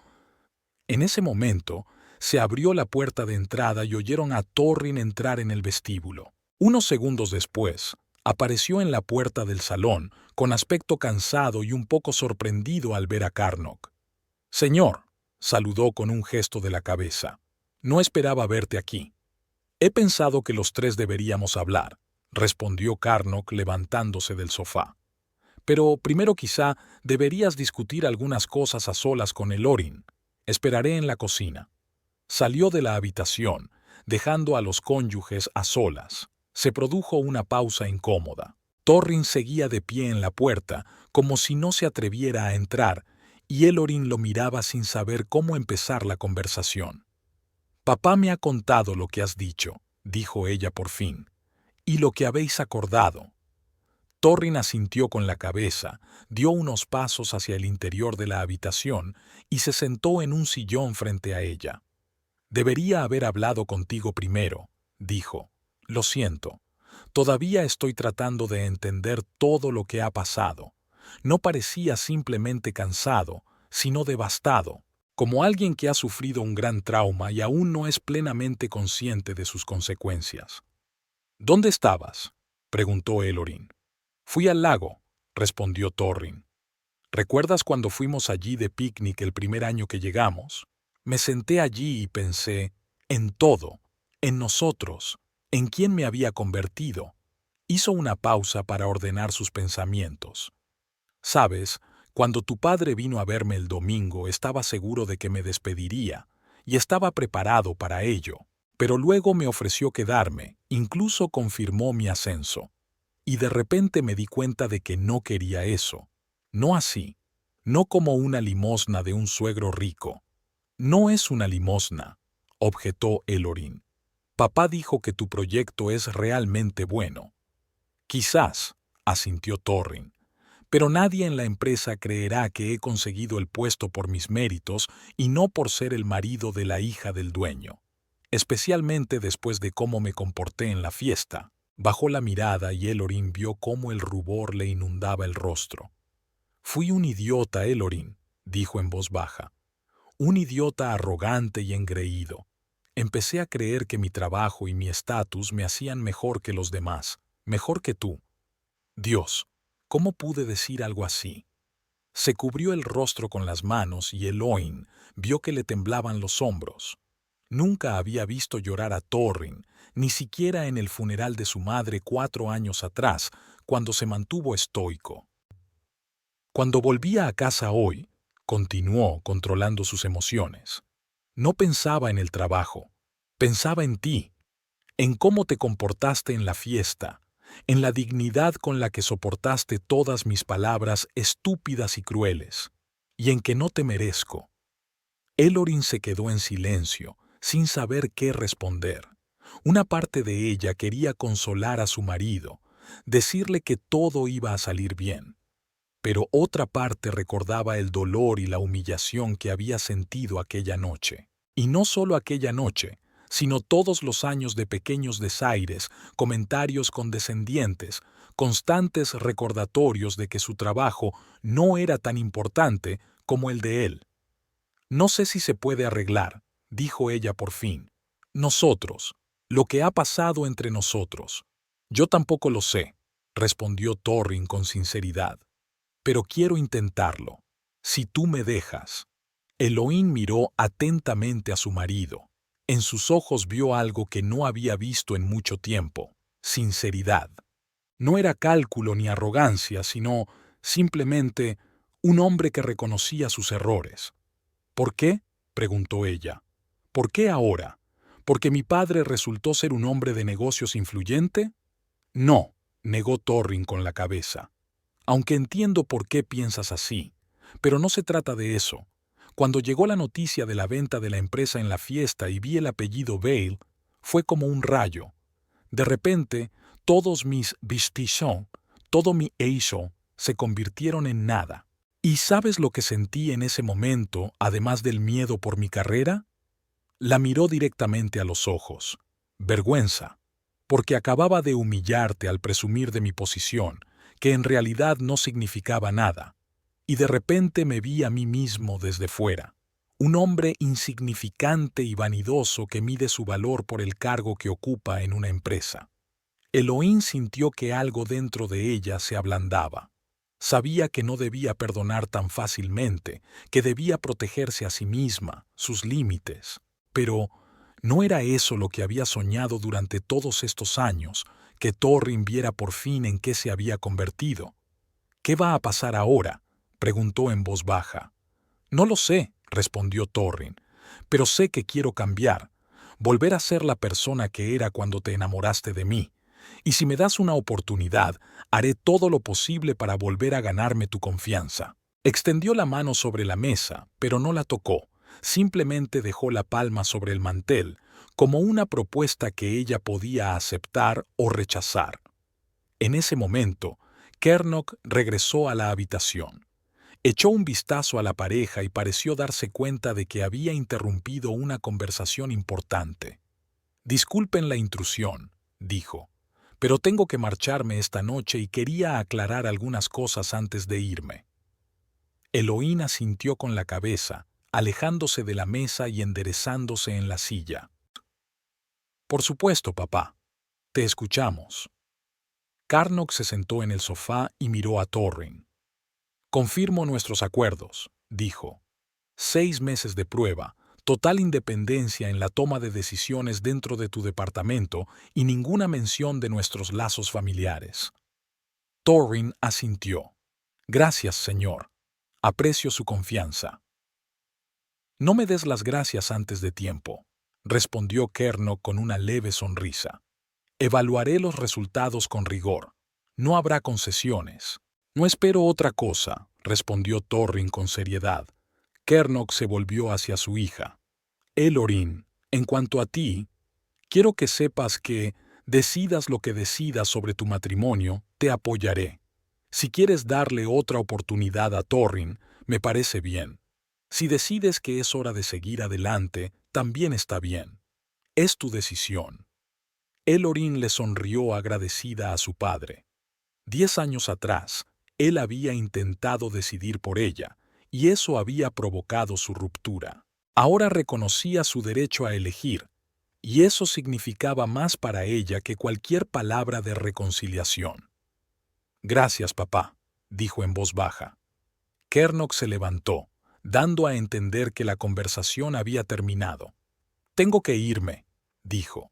En ese momento se abrió la puerta de entrada y oyeron a Thorrin entrar en el vestíbulo. Unos segundos después, apareció en la puerta del salón, con aspecto cansado y un poco sorprendido al ver a Kilmarnock. «Señor», saludó con un gesto de la cabeza, «no esperaba verte aquí». «He pensado que los tres deberíamos hablar», respondió Kilmarnock levantándose del sofá. «Pero primero quizá deberías discutir algunas cosas a solas con Elorín. Esperaré en la cocina». Salió de la habitación, dejando a los cónyuges a solas. Se produjo una pausa incómoda. Thorrin seguía de pie en la puerta, como si no se atreviera a entrar, y Elorín lo miraba sin saber cómo empezar la conversación. «Papá me ha contado lo que has dicho», dijo ella por fin, «y lo que habéis acordado». Thorrin asintió con la cabeza, dio unos pasos hacia el interior de la habitación y se sentó en un sillón frente a ella. «Debería haber hablado contigo primero», dijo. «Lo siento. Todavía estoy tratando de entender todo lo que ha pasado. No parecía simplemente cansado, sino devastado, como alguien que ha sufrido un gran trauma y aún no es plenamente consciente de sus consecuencias». «¿Dónde estabas?», preguntó Elorín. «Fui al lago», respondió Thorrin. «¿Recuerdas cuando fuimos allí de picnic el primer año que llegamos? Me senté allí y pensé en todo, en nosotros, en quién me había convertido». Hizo una pausa para ordenar sus pensamientos. «Sabes, cuando tu padre vino a verme el domingo estaba seguro de que me despediría, y estaba preparado para ello, pero luego me ofreció quedarme, incluso confirmó mi ascenso. Y de repente me di cuenta de que no quería eso. No así, no como una limosna de un suegro rico. No es una limosna», objetó Elorín. «Papá dijo que tu proyecto es realmente bueno». «Quizás», asintió Thorrin, «pero nadie en la empresa creerá que he conseguido el puesto por mis méritos y no por ser el marido de la hija del dueño. Especialmente después de cómo me comporté en la fiesta». Bajó la mirada y Elorín vio cómo el rubor le inundaba el rostro. «Fui un idiota, Elorín», dijo en voz baja. «Un idiota arrogante y engreído. Empecé a creer que mi trabajo y mi estatus me hacían mejor que los demás, mejor que tú. Dios, ¿cómo pude decir algo así?». Se cubrió el rostro con las manos y Eloín vio que le temblaban los hombros. Nunca había visto llorar a Thorrin, ni siquiera en el funeral de su madre 4 años atrás, cuando se mantuvo estoico. «Cuando volvía a casa hoy», continuó controlando sus emociones, «no pensaba en el trabajo, pensaba en ti, en cómo te comportaste en la fiesta, en la dignidad con la que soportaste todas mis palabras estúpidas y crueles, y en que no te merezco». Elorín se quedó en silencio, sin saber qué responder. Una parte de ella quería consolar a su marido, decirle que todo iba a salir bien. Pero otra parte recordaba el dolor y la humillación que había sentido aquella noche. Y no solo aquella noche, sino todos los años de pequeños desaires, comentarios condescendientes, constantes recordatorios de que su trabajo no era tan importante como el de él. No sé si se puede arreglar, dijo ella por fin. Nosotros, lo que ha pasado entre nosotros. Yo tampoco lo sé, respondió Torrin con sinceridad. Pero quiero intentarlo. Si tú me dejas. Elohim miró atentamente a su marido. En sus ojos vio algo que no había visto en mucho tiempo: sinceridad. No era cálculo ni arrogancia, sino simplemente un hombre que reconocía sus errores. ¿Por qué?, preguntó ella. ¿Por qué ahora? ¿Porque mi padre resultó ser un hombre de negocios influyente? No, negó Torrin con la cabeza. Aunque entiendo por qué piensas así, pero no se trata de eso. Cuando llegó la noticia de la venta de la empresa en la fiesta y vi el apellido Bale, fue como un rayo. De repente, todos mis vestitions, todo mi éxito, se convirtieron en nada. ¿Y sabes lo que sentí en ese momento, además del miedo por mi carrera? La miró directamente a los ojos. Vergüenza, porque acababa de humillarte al presumir de mi posición, que en realidad no significaba nada. Y de repente me vi a mí mismo desde fuera, un hombre insignificante y vanidoso que mide su valor por el cargo que ocupa en una empresa. Elohim sintió que algo dentro de ella se ablandaba. Sabía que no debía perdonar tan fácilmente, que debía protegerse a sí misma, sus límites. Pero ¿no era eso lo que había soñado durante todos estos años, que Torrin viera por fin en qué se había convertido? ¿Qué va a pasar ahora?, preguntó en voz baja. No lo sé, respondió Torrin, pero sé que quiero cambiar, volver a ser la persona que era cuando te enamoraste de mí. Y si me das una oportunidad, haré todo lo posible para volver a ganarme tu confianza. Extendió la mano sobre la mesa, pero no la tocó. Simplemente dejó la palma sobre el mantel, como una propuesta que ella podía aceptar o rechazar. En ese momento, Kernock regresó a la habitación. Echó un vistazo a la pareja y pareció darse cuenta de que había interrumpido una conversación importante. «Disculpen la intrusión», dijo, «pero tengo que marcharme esta noche y quería aclarar algunas cosas antes de irme». Elohim asintió con la cabeza, alejándose de la mesa y enderezándose en la silla. «Por supuesto, papá. Te escuchamos». Kernock se sentó en el sofá y miró a Torrin. «Confirmo nuestros acuerdos», dijo. 6 meses de prueba, total independencia en la toma de decisiones dentro de tu departamento y ninguna mención de nuestros lazos familiares. Torrin asintió. «Gracias, señor. Aprecio su confianza». «No me des las gracias antes de tiempo», respondió Kernock con una leve sonrisa. «Evaluaré los resultados con rigor. No habrá concesiones». «No espero otra cosa», respondió Torrin con seriedad. Kernock se volvió hacia su hija. «Elohim, en cuanto a ti, quiero que sepas que, decidas lo que decidas sobre tu matrimonio, te apoyaré. Si quieres darle otra oportunidad a Torrin, me parece bien. Si decides que es hora de seguir adelante, también está bien. Es tu decisión». Elohim le sonrió agradecida a su padre. 10 años atrás, él había intentado decidir por ella, y eso había provocado su ruptura. Ahora reconocía su derecho a elegir, y eso significaba más para ella que cualquier palabra de reconciliación. «Gracias, papá», dijo en voz baja. Kernock se levantó, dando a entender que la conversación había terminado. «Tengo que irme», dijo.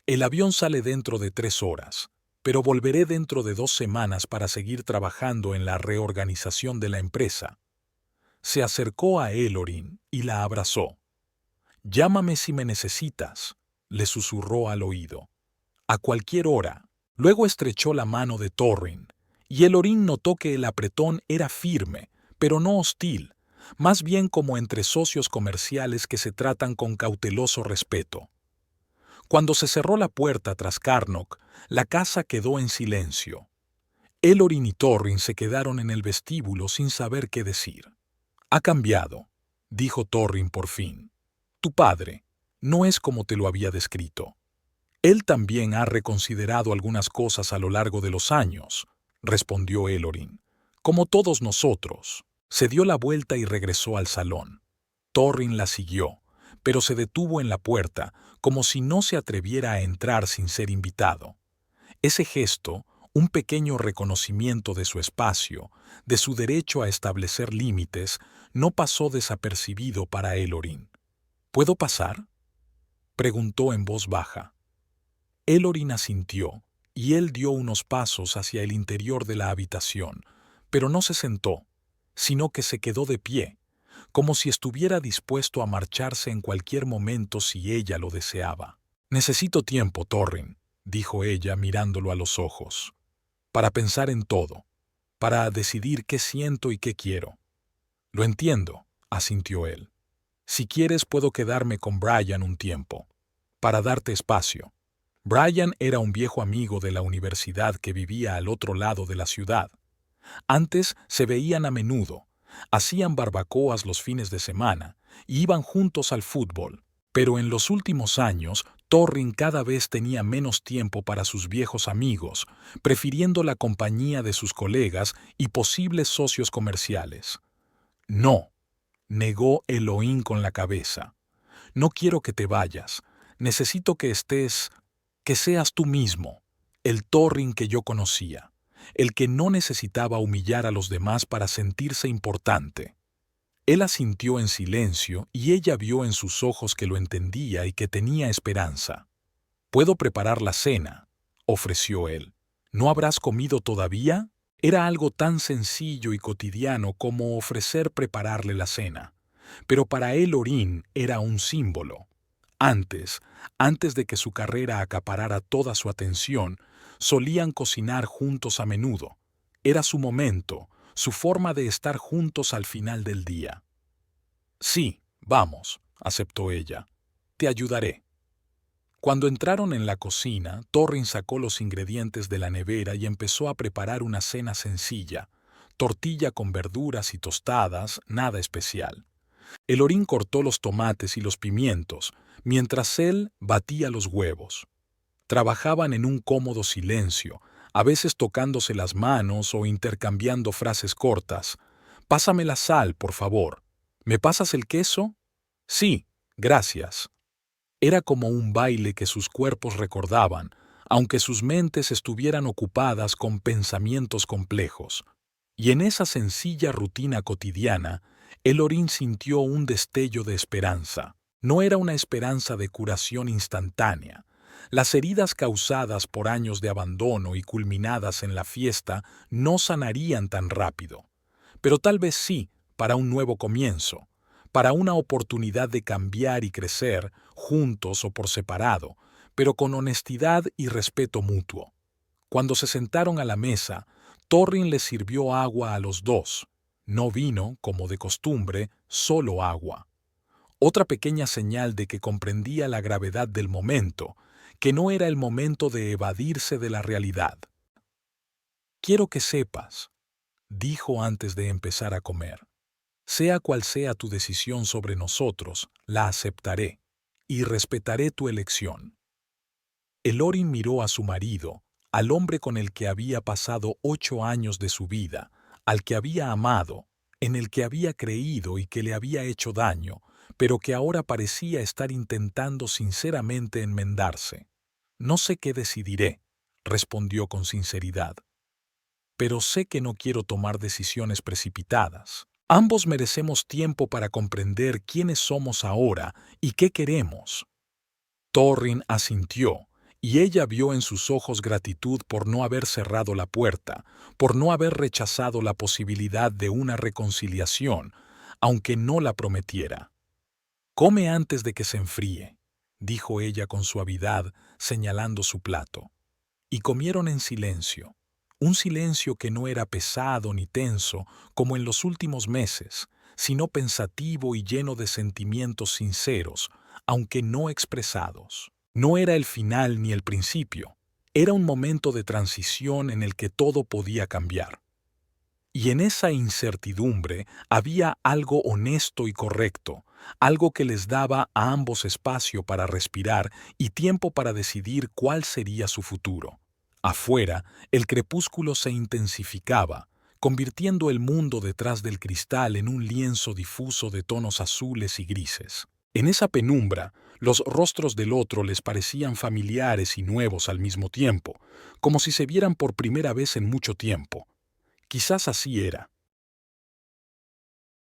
«El avión sale dentro de 3 horas. Pero volveré dentro de 2 semanas para seguir trabajando en la reorganización de la empresa». Se acercó a Elohim y la abrazó. «Llámame si me necesitas», le susurró al oído. «A cualquier hora». Luego estrechó la mano de Torrin, y Elohim notó que el apretón era firme, pero no hostil, más bien como entre socios comerciales que se tratan con cauteloso respeto. Cuando se cerró la puerta tras Carnock, la casa quedó en silencio. Ellorin y Torrin se quedaron en el vestíbulo sin saber qué decir. «Ha cambiado», dijo Torrin por fin. «Tu padre no es como te lo había descrito. Él también ha reconsiderado algunas cosas a lo largo de los años», respondió Ellorin. «Como todos nosotros». Se dio la vuelta y regresó al salón. Torrin la siguió, pero se detuvo en la puerta, como si no se atreviera a entrar sin ser invitado. Ese gesto, un pequeño reconocimiento de su espacio, de su derecho a establecer límites, no pasó desapercibido para Ellorin. «¿Puedo pasar?», preguntó en voz baja. Ellorin asintió, y él dio unos pasos hacia el interior de la habitación, pero no se sentó, sino que se quedó de pie, como si estuviera dispuesto a marcharse en cualquier momento si ella lo deseaba. «Necesito tiempo, Torrin», dijo ella mirándolo a los ojos, «para pensar en todo, para decidir qué siento y qué quiero». «Lo entiendo», asintió él. «Si quieres puedo quedarme con Brian un tiempo, para darte espacio». Brian era un viejo amigo de la universidad que vivía al otro lado de la ciudad. Antes se veían a menudo, hacían barbacoas los fines de semana y iban juntos al fútbol, pero en los últimos años Torrin cada vez tenía menos tiempo para sus viejos amigos, prefiriendo la compañía de sus colegas y posibles socios comerciales. «No», negó Elohim con la cabeza. «No quiero que te vayas. Necesito que seas tú mismo, el Torrin que yo conocía, el que no necesitaba humillar a los demás para sentirse importante». Él asintió en silencio y ella vio en sus ojos que lo entendía y que tenía esperanza. «Puedo preparar la cena», ofreció él. «¿No habrás comido todavía?». Era algo tan sencillo y cotidiano como ofrecer prepararle la cena, pero para Ellorin era un símbolo. Antes de que su carrera acaparara toda su atención, solían cocinar juntos a menudo. Era su momento, su forma de estar juntos al final del día. «Sí, vamos», aceptó ella. «Te ayudaré». Cuando entraron en la cocina, Torrin sacó los ingredientes de la nevera y empezó a preparar una cena sencilla, tortilla con verduras y tostadas, nada especial. Ellorin cortó los tomates y los pimientos, mientras él batía los huevos. Trabajaban en un cómodo silencio, a veces tocándose las manos o intercambiando frases cortas. «Pásame la sal, por favor». «¿Me pasas el queso?». «Sí, gracias». Era como un baile que sus cuerpos recordaban, aunque sus mentes estuvieran ocupadas con pensamientos complejos. Y en esa sencilla rutina cotidiana, Ellorin sintió un destello de esperanza. No era una esperanza de curación instantánea. Las heridas causadas por años de abandono y culminadas en la fiesta no sanarían tan rápido. Pero tal vez sí, para un nuevo comienzo, para una oportunidad de cambiar y crecer, juntos o por separado, pero con honestidad y respeto mutuo. Cuando se sentaron a la mesa, Torrin les sirvió agua a los dos. No vino, como de costumbre, solo agua. Otra pequeña señal de que comprendía la gravedad del momento, que no era el momento de evadirse de la realidad. «Quiero que sepas», dijo antes de empezar a comer. «Sea cual sea tu decisión sobre nosotros, la aceptaré y respetaré tu elección». Ellorin miró a su marido, al hombre con el que había pasado 8 años de su vida, al que había amado, en el que había creído y que le había hecho daño, pero que ahora parecía estar intentando sinceramente enmendarse. «No sé qué decidiré», respondió con sinceridad. «Pero sé que no quiero tomar decisiones precipitadas. Ambos merecemos tiempo para comprender quiénes somos ahora y qué queremos». Torrin asintió, y ella vio en sus ojos gratitud por no haber cerrado la puerta, por no haber rechazado la posibilidad de una reconciliación, aunque no la prometiera. «Come antes de que se enfríe», dijo ella con suavidad, señalando su plato. Y comieron en silencio, un silencio que no era pesado ni tenso como en los últimos meses, sino pensativo y lleno de sentimientos sinceros, aunque no expresados. No era el final ni el principio. Era un momento de transición en el que todo podía cambiar. Y en esa incertidumbre había algo honesto y correcto, algo que les daba a ambos espacio para respirar y tiempo para decidir cuál sería su futuro. Afuera, el crepúsculo se intensificaba, convirtiendo el mundo detrás del cristal en un lienzo difuso de tonos azules y grises. En esa penumbra, los rostros del otro les parecían familiares y nuevos al mismo tiempo, como si se vieran por primera vez en mucho tiempo. Quizás así era,